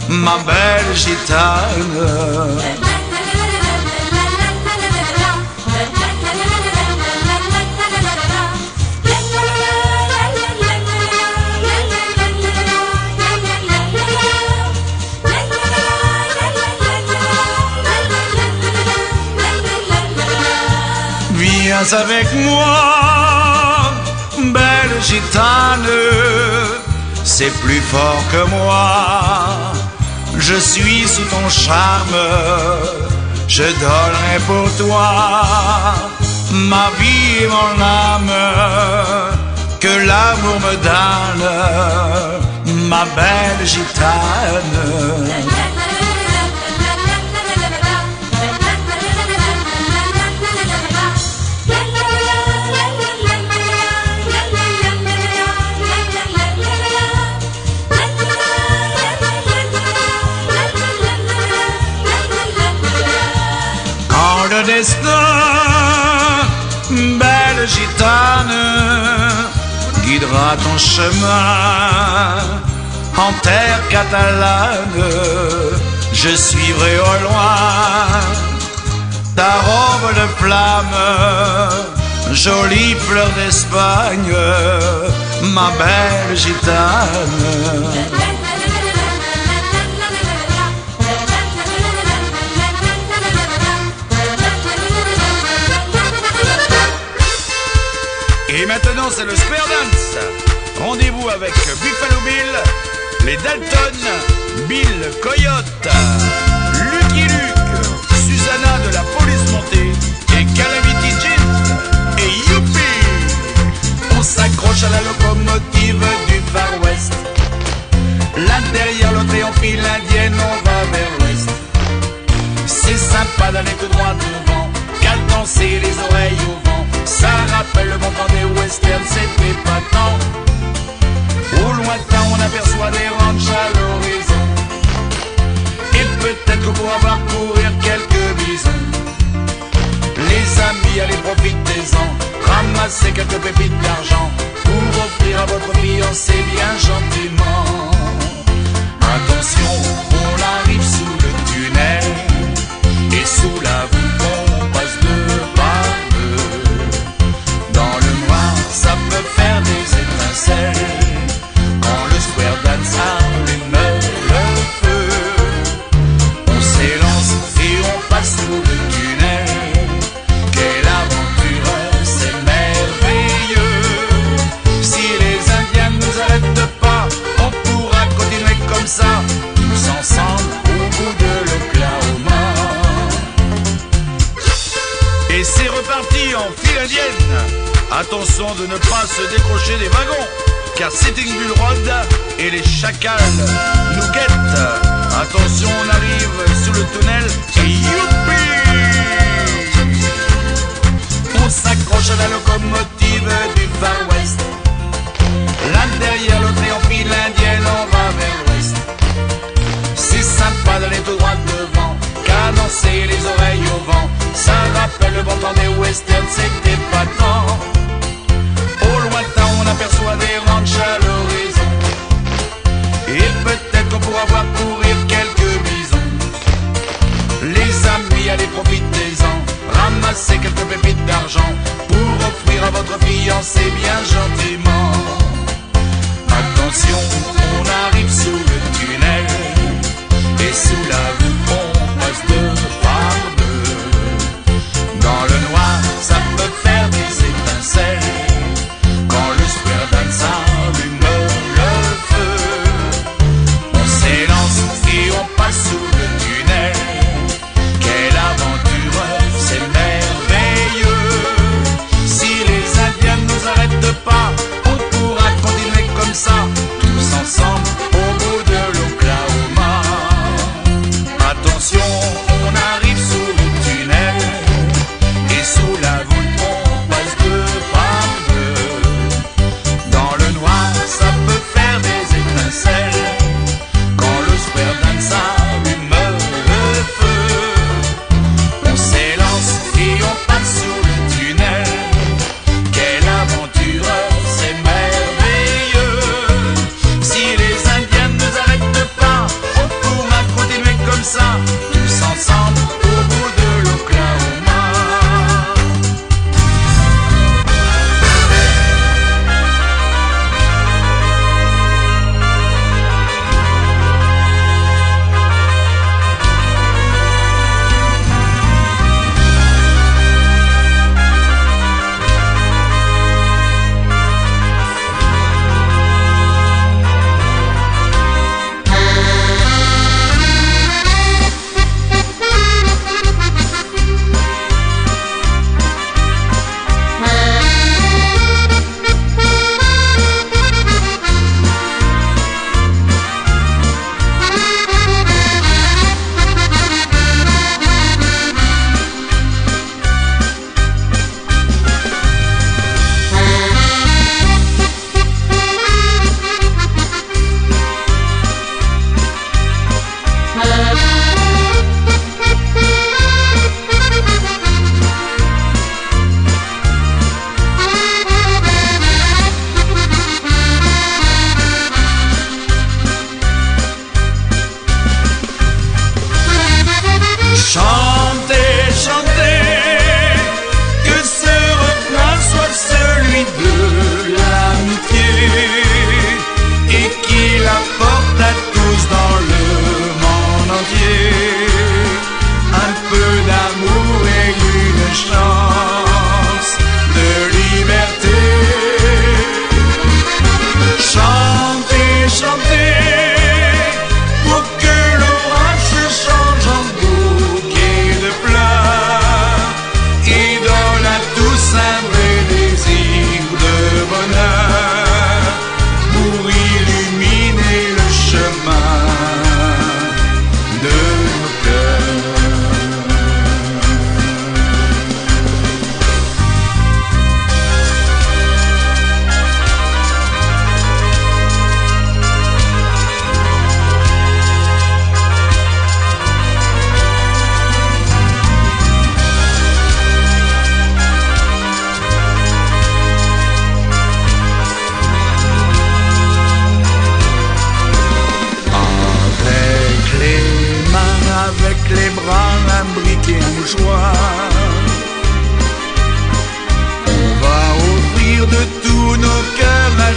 ma belle gitane. Viens avec moi, belle gitane, c'est plus fort que moi. Je suis sous ton charme, je donnerai pour toi ma vie et mon âme, que l'amour me donne, ma belle gitane. Le destin, belle gitane, guidera ton chemin en terre catalane. Je suivrai au loin ta robe de flamme, jolie fleur d'Espagne, ma belle gitane. Et maintenant c'est le Square Dance. Rendez-vous avec Buffalo Bill, les Dalton, Bill Coyote, Lucky Luke, Susanna de la Police Montée et Calamity Jeans et Youpi. On s'accroche à la locomotive du Far West. L'intérieur, l'autre et on file l'indienne, on va vers l'ouest. C'est sympa d'aller tout droit devant, qu'à danser les oreilles au vent. Ça rappelle le bon temps des westerns, c'est épatant. Au lointain on aperçoit des ranchs à l'horizon. Et peut-être qu'on pourra voir courir quelques bisons. Les amis, allez profitez-en, ramassez ramassez quelques pépites d'argent pour offrir à votre fiancé bien gentiment. Attention, on arrive sous le tunnel et sous la voûte on passe deux par deux. Dans le noir, ça peut faire des étincelles quand le square dance allume le feu. On s'élance et on passe sous le tunnel. Quelle aventure, c'est merveilleux. Si les Indiens ne nous arrêtent pas, on pourra continuer comme ça, tous ensemble au bout de l'Oklahoma. Et c'est reparti en file indienne. Attention de ne pas se décrocher des wagons, car Sitting Bull Road et les chacals nous guettent. Attention, on arrive sous le tunnel et youpi! On s'accroche à la locomotive du Far West. L'un derrière l'autre et en file indienne, on va vers l'ouest. C'est sympa d'aller tout droit devant, cadencer les oreilles au vent. Ça rappelle le bon temps des westerns, c'était pas tant. Au lointain, on aperçoit des ranchs à l'horizon. Et peut-être qu'on pourra voir courir quelques bisons. Les amis, allez, profitez-en. Ramassez quelques pépites d'argent pour offrir à votre fiancé bien gentiment. Attention, on arrive sous le tunnel et sous la voûte on passe deux par deux. Dans le noir, ça peut faire des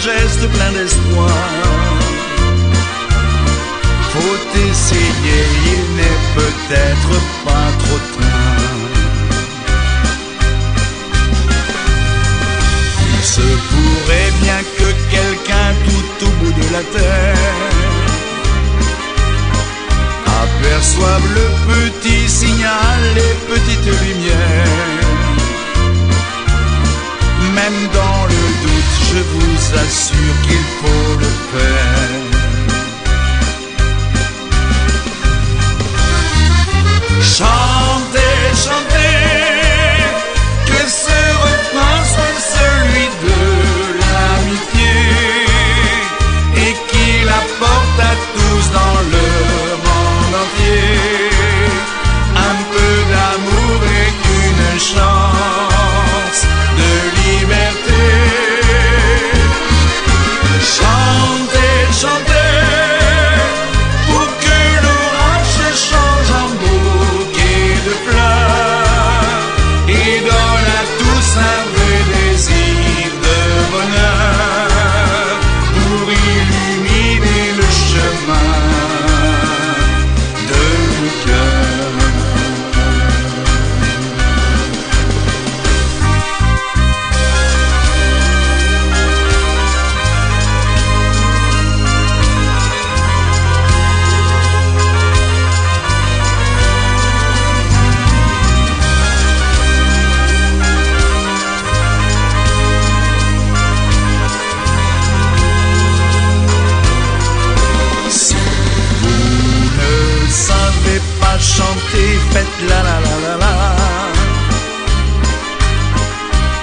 geste plein d'espoir. Faut essayer, il n'est peut-être pas trop tard. Il se pourrait bien que quelqu'un tout au bout de la terre aperçoive le petit signal, les petites lumières. Même dans le doute, je vous assure qu'il faut le faire. Chantez, chantez, que ce refrain soit celui de l'amitié et qu'il apporte à tous dans le monde entier un peu d'amour et une chance de liberté. Chantez, chantez, pour que l'orage se change en bouquet de fleurs et donne à tous un vrai désir de bonheur pour illuminer le chemin de nos cœurs. Chanter, faites la la la la la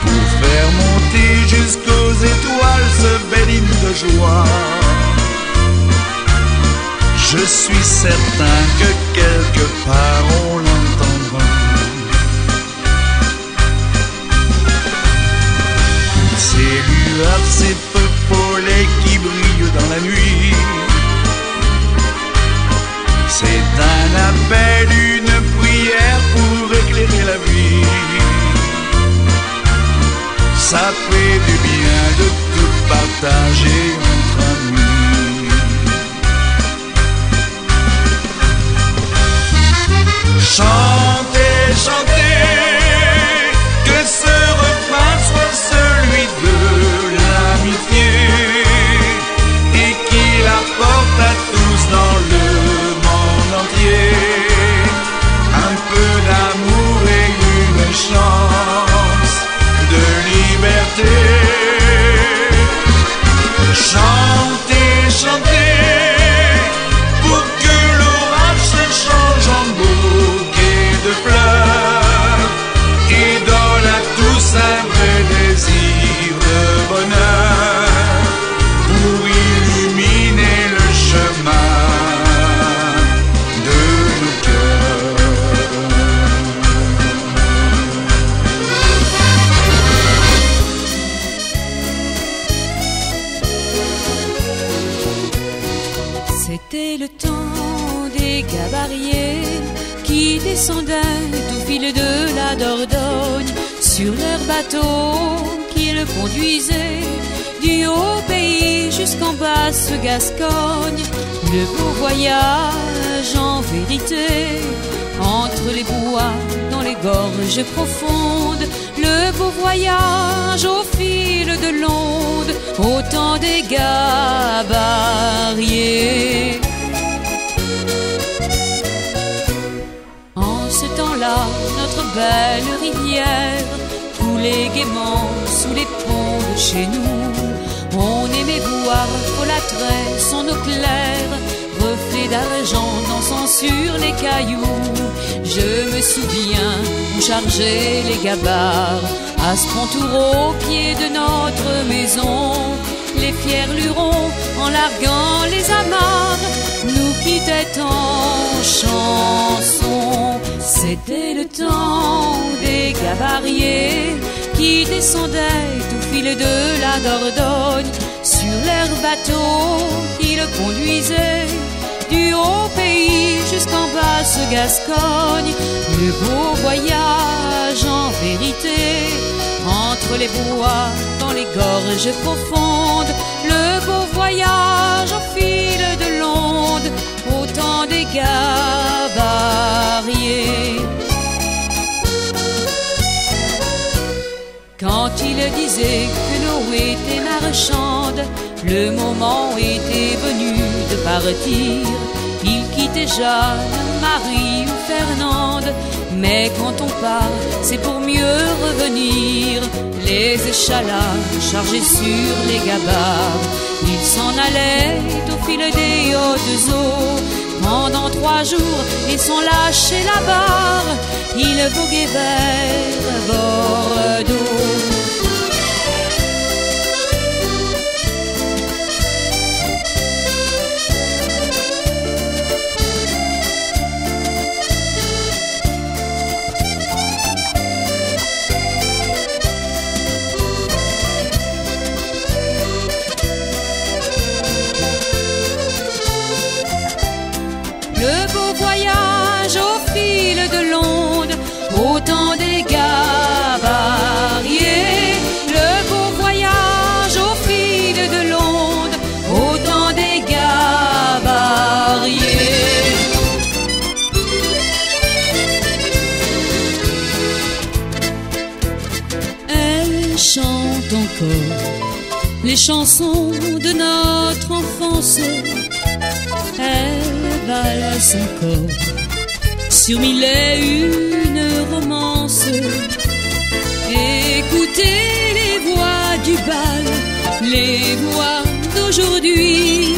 pour faire monter jusqu'aux étoiles ce bel hymne de joie. Je suis certain que quelque part on l'entendra. Ces lueurs, ces feux follets qui brillent dans la nuit, c'est un appel, une prière pour éclairer la vie. Ça fait du bien de tout partager entre amis. Chantez, chantez, que ce refrain soit celui de l'amitié et qu'il apporte à tous dans le un peu d'amour et une chance de liberté. Chantez, chantez, pour que l'orage se change en bouquet de fleurs et donne à tous un vrai désir de bonheur pour illuminer le chemin. C'était le temps des gabariers qui descendaient au fil de la Dordogne sur leur bateau qu'ils conduisaient du haut pays jusqu'en basse Gascogne. Le beau voyage en vérité entre les bois dans les gorges profondes. Le beau voyage au fil de l'onde au temps des gabariers. En ce temps-là, notre belle rivière coulait gaiement sous les ponts de chez nous. On aimait boire, folâtrer son eau claire, reflet d'argent dansant sur les cailloux. Je me souviens, on chargeait les gabarres à ce pontour au pied de notre maison. Les fiers lurons, en larguant les amarres, nous quittaient en chanson. C'était le temps des gabariers qui descendaient au fil de la Dordogne sur leur bateau qui le conduisait du haut pays jusqu'en basse Gascogne. Le beau voyage en vérité entre les bois dans les gorges profondes le beau voyage au fil de l'onde, autant d'égards variés. Quand il disait que Noé était marchande, le moment était venu de partir. Il quittait Jeanne, Marie ou Fernande, mais quand on part, c'est pour mieux revenir. Les échalas chargés sur les gabarres, ils s'en allaient au fil des hautes eaux. Pendant 3 jours, et sans lâcher la barre, ils voguaient vers Bordeaux. Le beau voyage au fil de l'onde, autant d'égards variés. Le beau voyage au fil de l'onde, autant d'égards variés. Elle chante encore les chansons de notre enfance. Elle valse encore sur 1001 romances. Écoutez les voix du bal, les voix d'aujourd'hui.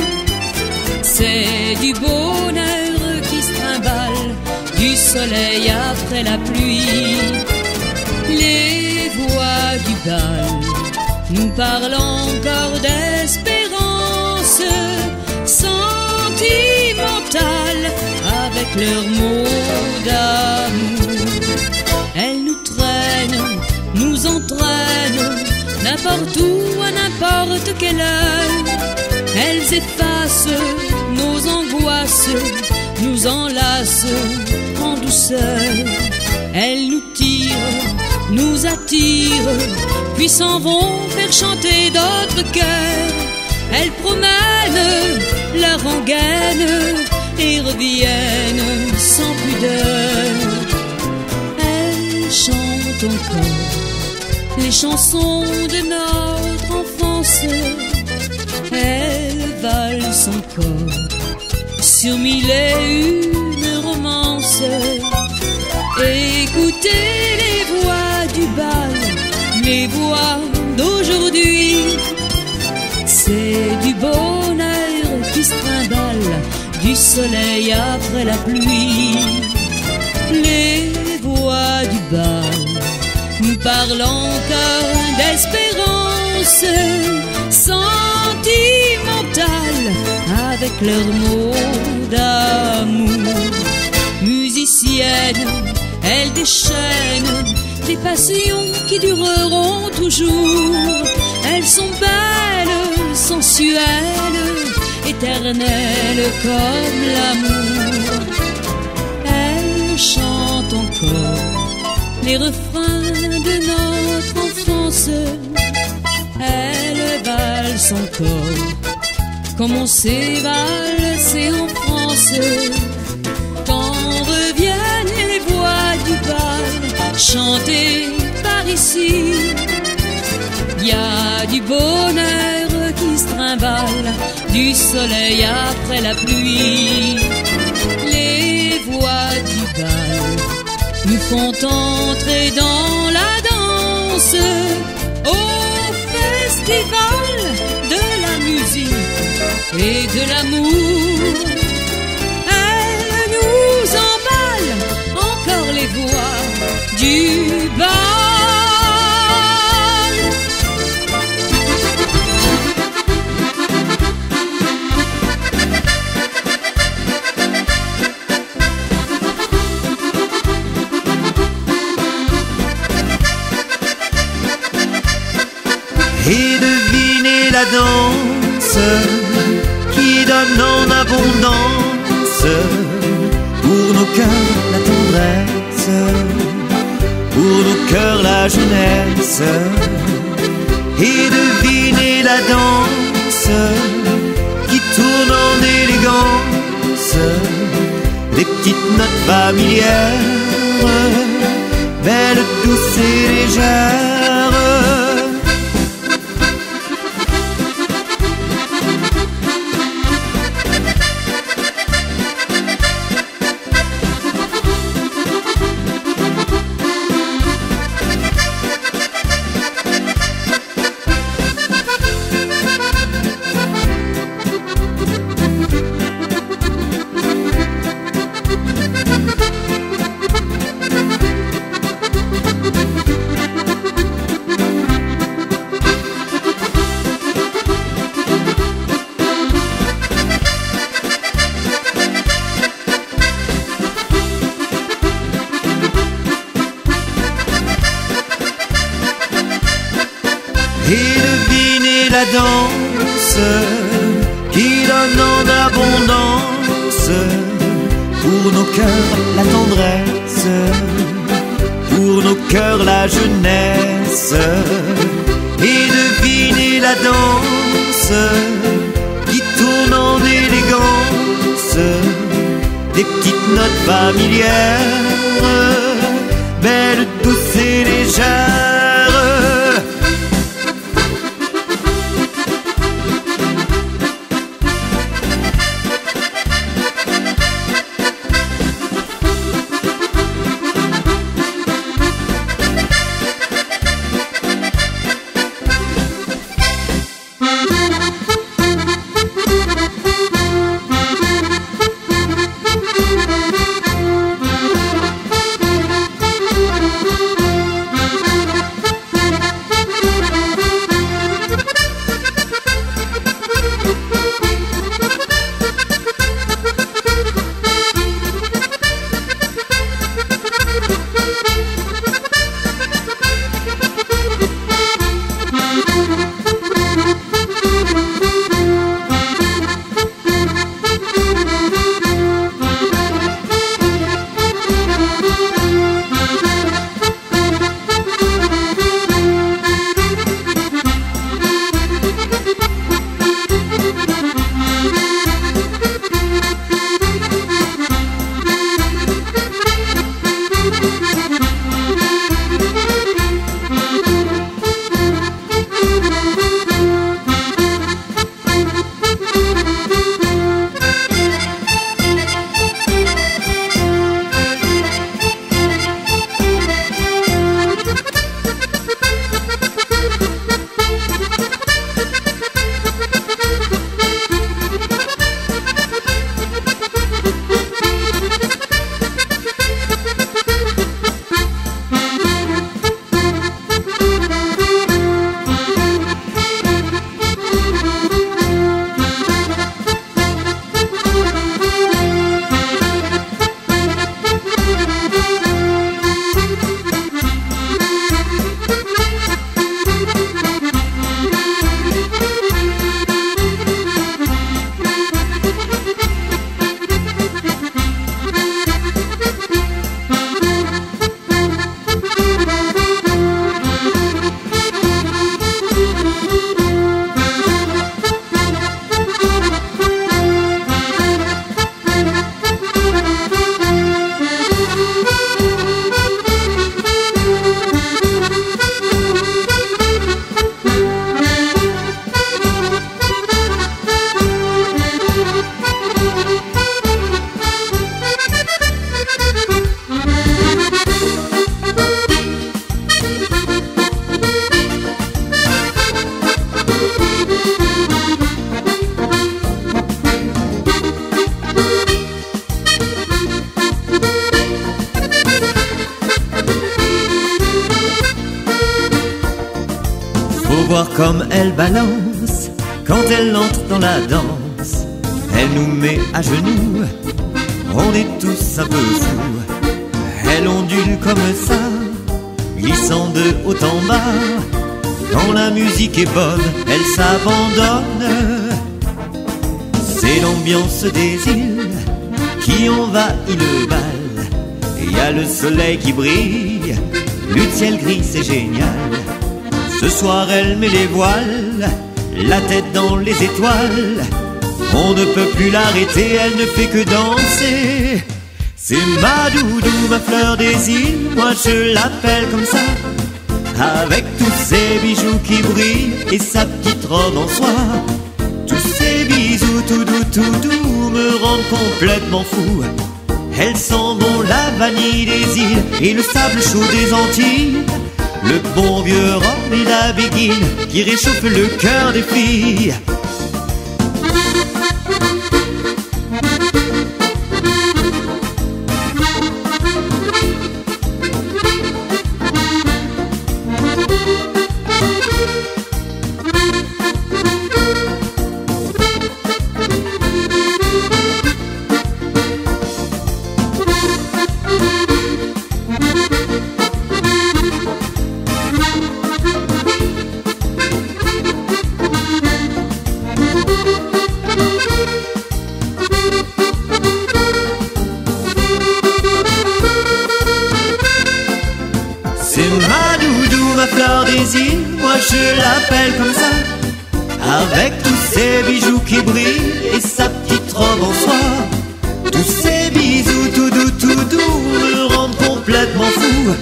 C'est du bonheur qui se trimballe, du soleil après la pluie. Les voix du bal nous parlent encore d'espérance sentimentale avec leurs mots d'amour. Elles nous traînent, nous entraînent n'importe où, à n'importe quelle heure. Elles effacent nos angoisses, nous enlacent en douceur. Elles nous tirent, nous attirent, puis s'en vont faire chanter d'autres cœurs. Elles promènent la rengaine et reviennent sans pudeur. Elles chantent encore les chansons de notre enfance. Elles valsent encore sur 1001 romances. Écoutez les voix du bal, les voix d'aujourd'hui. C'est du bonheur qui se trimballe, du soleil après la pluie. Les voix du bal nous parlent encore d'espérance sentimentale avec leurs mots d'amour. Musiciennes, elles déchaînent des passions qui dureront toujours. Elles sont belles, sensuelles, éternelles comme l'amour. Elles chantent encore les refrains de notre enfance. Elles valsent encore comme on sait valser en France. Quand reviennent les voix du bal chantées par ici, il y a du bonheur qui se trimballe, du soleil après la pluie. Les voix du bal nous font entrer dans la danse au festival de la musique et de l'amour. Elles nous emballent encore les voix du bal. Et devinez la danse qui donne en abondance pour nos cœurs la tendresse, pour nos cœurs la jeunesse. Et devinez la danse qui tournent en élégance, des petites notes familières, belles, douces et légères. Et devinez la danse qui donne en abondance, pour nos cœurs la tendresse, pour nos cœurs la jeunesse. Et devinez la danse qui tourne en élégance, des petites notes familières, belles, douces et légères. Voir comme elle balance quand elle entre dans la danse. Elle nous met à genoux, on est tous un peu fous. Elle ondule comme ça, glissant de haut en bas. Quand la musique est bonne, elle s'abandonne. C'est l'ambiance des îles qui envahit le bal. Et y a le soleil qui brille, le ciel gris, c'est génial. Ce soir elle met les voiles, la tête dans les étoiles. On ne peut plus l'arrêter, elle ne fait que danser. C'est ma doudou, ma fleur des îles, moi je l'appelle comme ça. Avec tous ses bijoux qui brillent et sa petite robe en soie. Tous ces bisous tout doux me rendent complètement fou. Elle sent bon la vanille des îles et le sable chaud des Antilles. Le bon vieux rhum et la béguine qui réchauffe le cœur des filles. Moi je l'appelle comme ça. Avec tous ces bijoux qui brillent et sa petite robe en soie. Tous ces bisous tout doux me rendent complètement fou.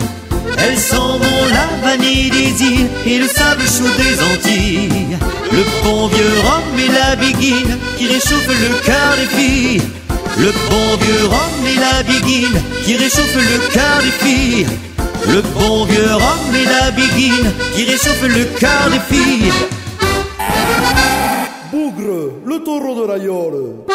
Elle sent bon la vanille des îles et le sable chaud des Antilles. Le bon vieux rhum et la béguine qui réchauffe le cœur des filles. Le bon vieux rhum et la béguine qui réchauffe le cœur des filles. Le bon vieux rhum et la béguine qui réchauffe le cœur des filles. Bougre, le taureau de l'Aïole.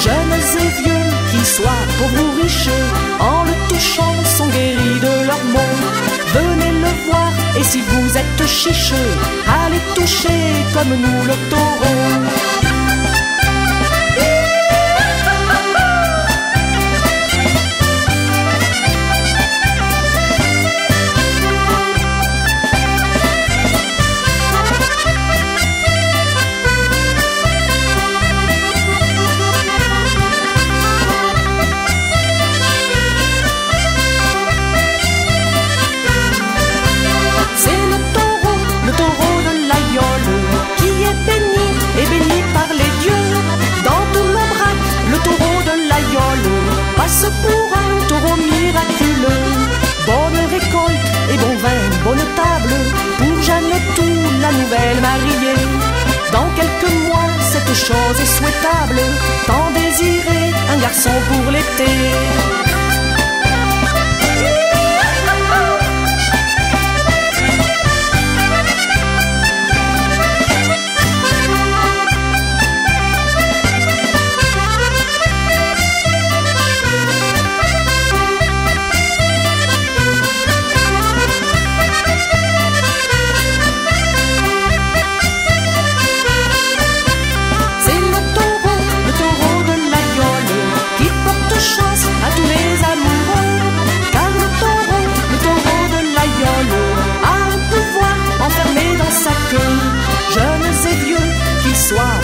Jeunes et vieux, qu'ils soient pauvres ou riches, en le touchant sont guéris de leur maux. Venez le voir et si vous êtes chiche, allez toucher comme nous le taureau. Pour un taureau miraculeux, bonne récolte et bon vin, bonne table, pour Jeannetou, la nouvelle mariée. Dans quelques mois, cette chose est souhaitable, tant désirer un garçon pour l'été.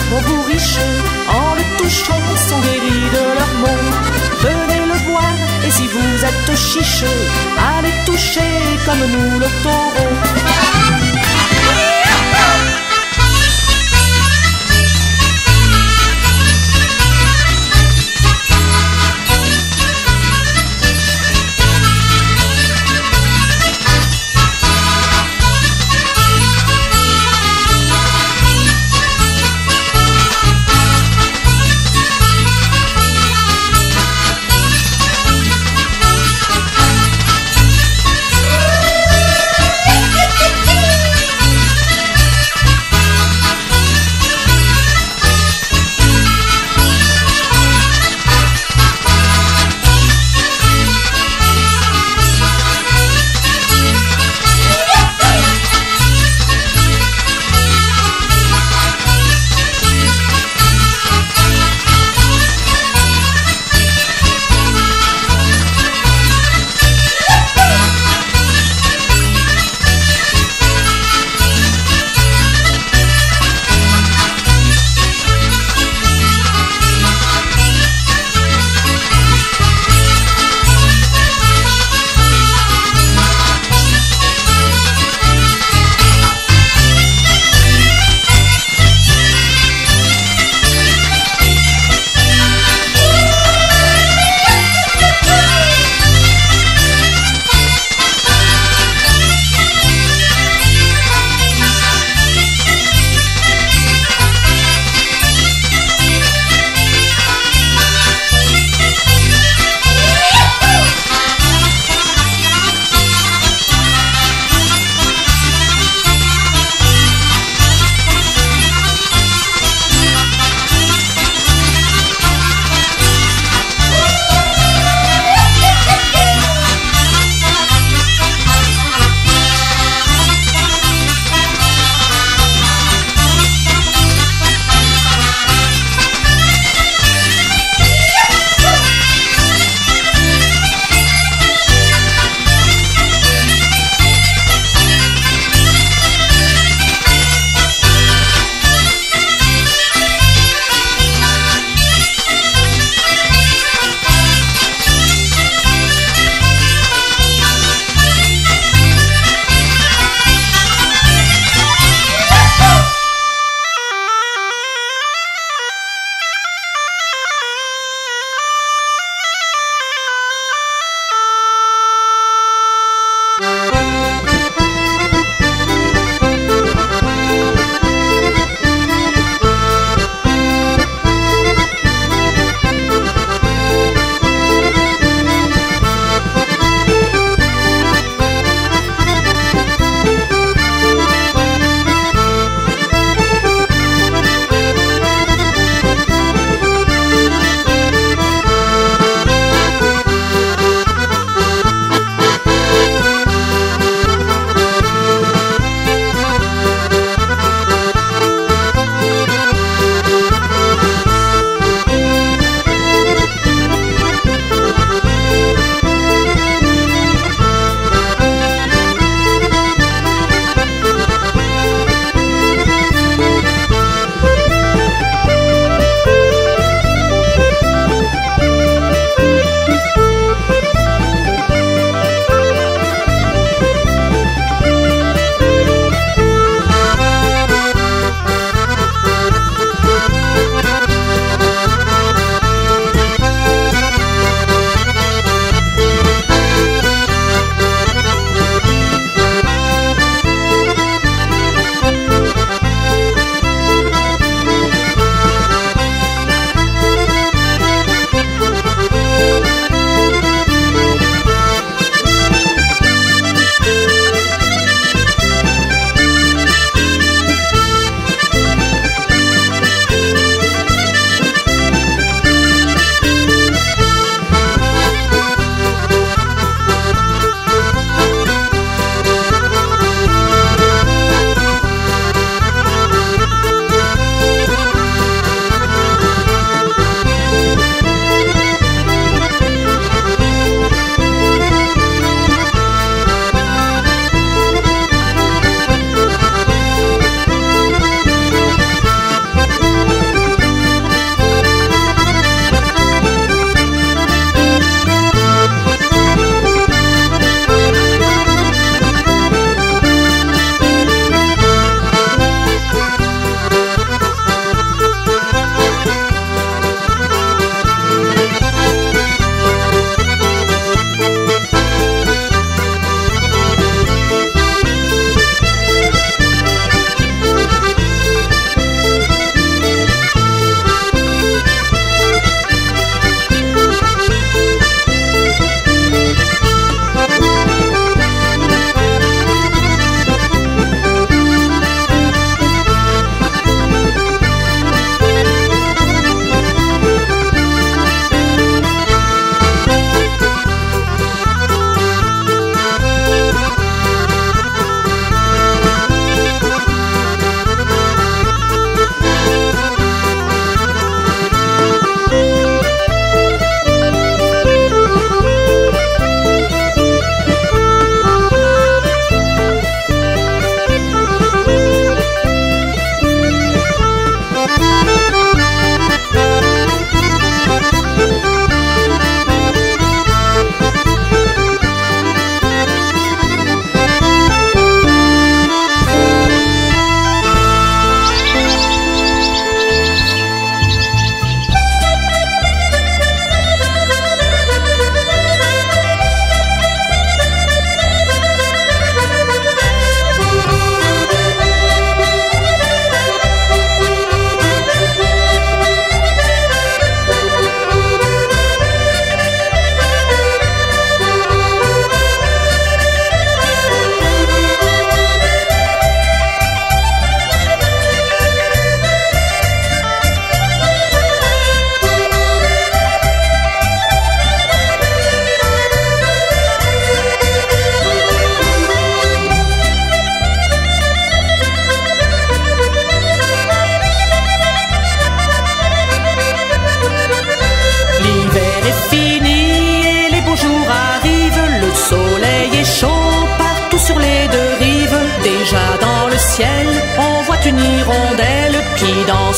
Pauvres ou riches, en le touchant sont guéris de leurs maux. Venez le voir et si vous êtes chiche, allez toucher comme nous le taureau. Thank you.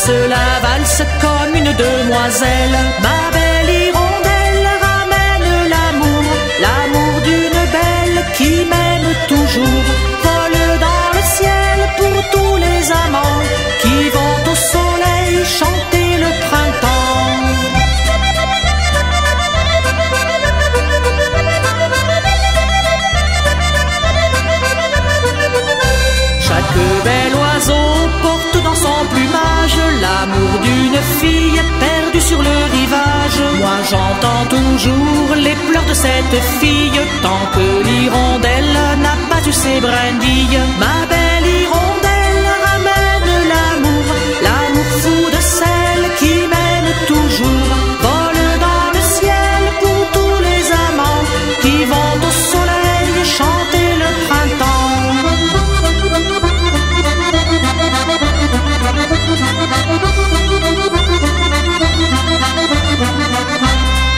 la valse comme une demoiselle. Ma belle hirondelle ramène l'amour, l'amour d'une belle qui m'aime toujours. Vole dans le ciel pour tous les amants qui vont au soleil chanter le printemps. Chaque bel oiseau porte dans son plumage l'amour d'une fille perdue sur le rivage. Moi j'entends toujours les pleurs de cette fille tant que l'hirondelle n'a pas eu ses brindilles. Ma belle hirondelle ramène l'amour, l'amour fou de celle qui m'aime toujours. Vole dans le ciel pour tous les amants qui vont au soleil chanter le printemps.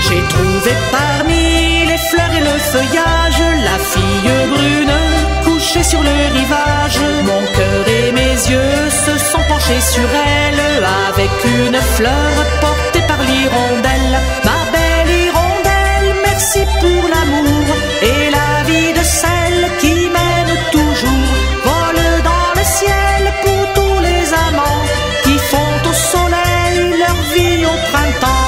J'ai trouvé parmi les fleurs et le feuillage la fille brune couchée sur le rivage. Mon cœur et mes yeux se sont penchés sur elle avec une fleur portée par l'hirondelle. Ma belle hirondelle, merci pour l'amour et la vie de celle qui m'aime toujours. Vole dans le ciel pour tous les amants qui font au soleil leur vie au printemps.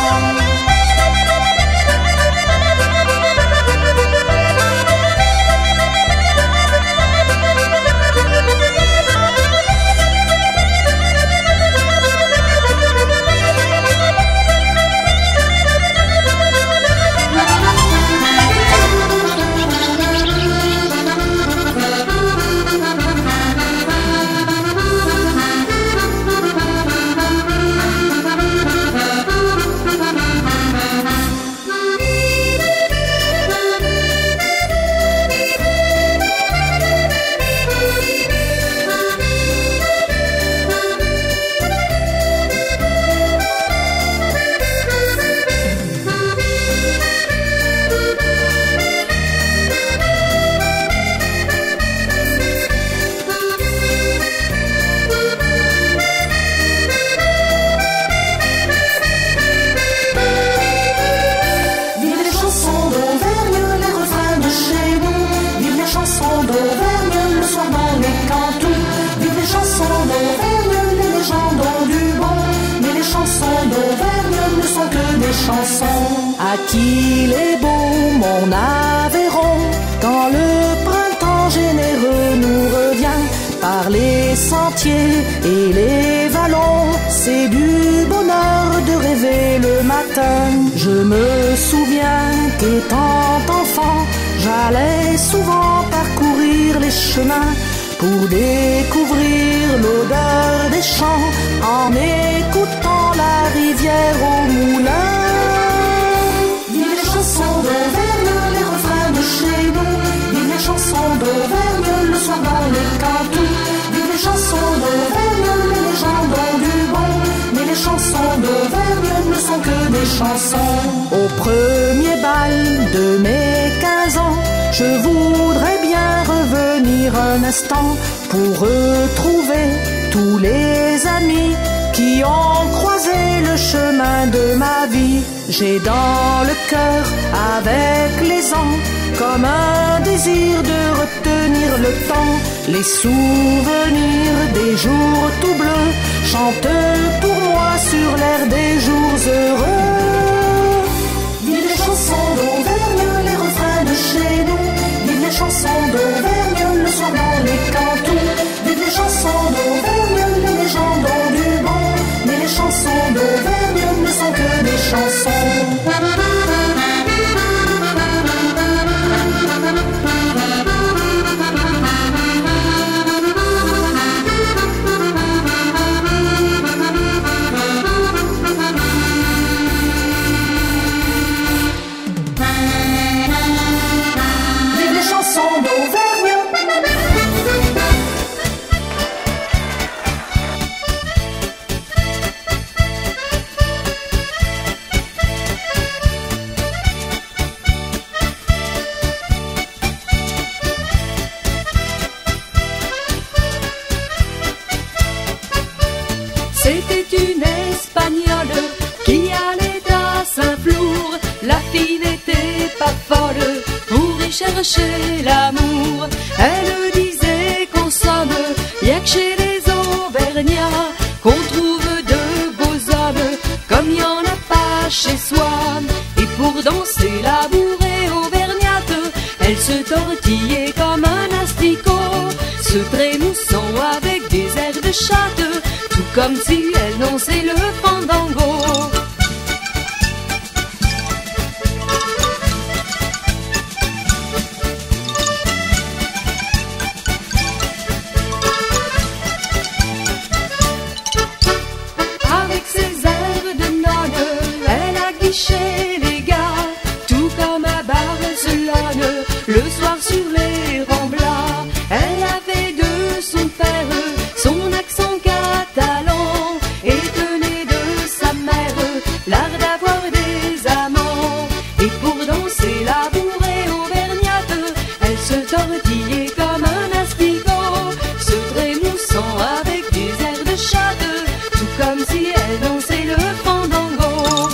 À qui est beau mon Aveyron, quand le printemps généreux nous revient par les sentiers et les vallons. C'est du bonheur de rêver le matin. Je me souviens qu'étant enfant, j'allais souvent parcourir les chemins pour découvrir l'odeur des champs en écoutant la rivière au moulin. Vive les chansons d'Auvergne, les refrains de chez nous. Vive les chansons d'Auvergne, le soir dans les cantons. Vive les chansons d'Auvergne, les légendes ont du bon. Mais les chansons d'Auvergne ne sont que des chansons. Au premier bal de mes 15 ans, je voudrais bien revenir un instant pour retrouver tous les amis qui ont croisé le chemin de ma vie. J'ai dans le cœur, avec les ans, comme un désir de retenir le temps. Les souvenirs des jours tout bleus chantent pour moi sur l'air des jours heureux. Vive les chansons d'Auvergne, les refrains de chez nous. Vive les chansons d'Auvergne, le soir dans les cantons. Vive les chansons d'Auvergne, les légendes ont du bon. Mais les chansons d'Auvergne ne sont que des chansons. Vive les chansons d'Auvergne. C'était une La fille n'était pas folle pour y chercher l'amour. Elle disait qu'en somme, y'a que chez les Auvergnats qu'on trouve de beaux hommes comme y en a pas chez soi. Et pour danser la bourrée auvergnate, elle se tortillait comme un asticot, se trémoussant avec des airs de chatte, tout comme si elle dansait le fandango. Avec ses airs de nonne, elle a guiché les gars, tout comme à Barcelone, le soir sur les remblats. Elle avait de son père son accent catalan et tenait de sa mère l'art d'avoir des amants. Et pour danser la bourrée auvergnate, elle se tortillait comme un asticot, se trémoussant avec des airs de chatte, tout comme si elle dansait le fandango.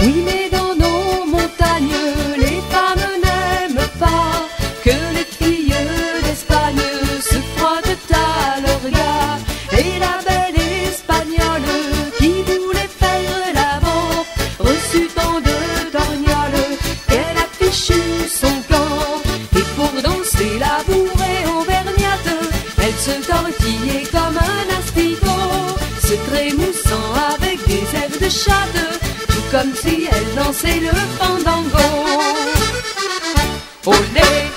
Oui, mais dans nos montagnes, les femmes n'aiment pas que les filles d'Espagne se frottent à leurs gars. Et la belle espagnole qui voulait faire l'avant reçut tant de torgnoles qu'elle a fichu son camp. Et pour danser la bourrée auvergnate, elle se tortillait comme un asticot, se trémoussant avec des airs de chatte, tout comme si elle dansait le fandango. Olé!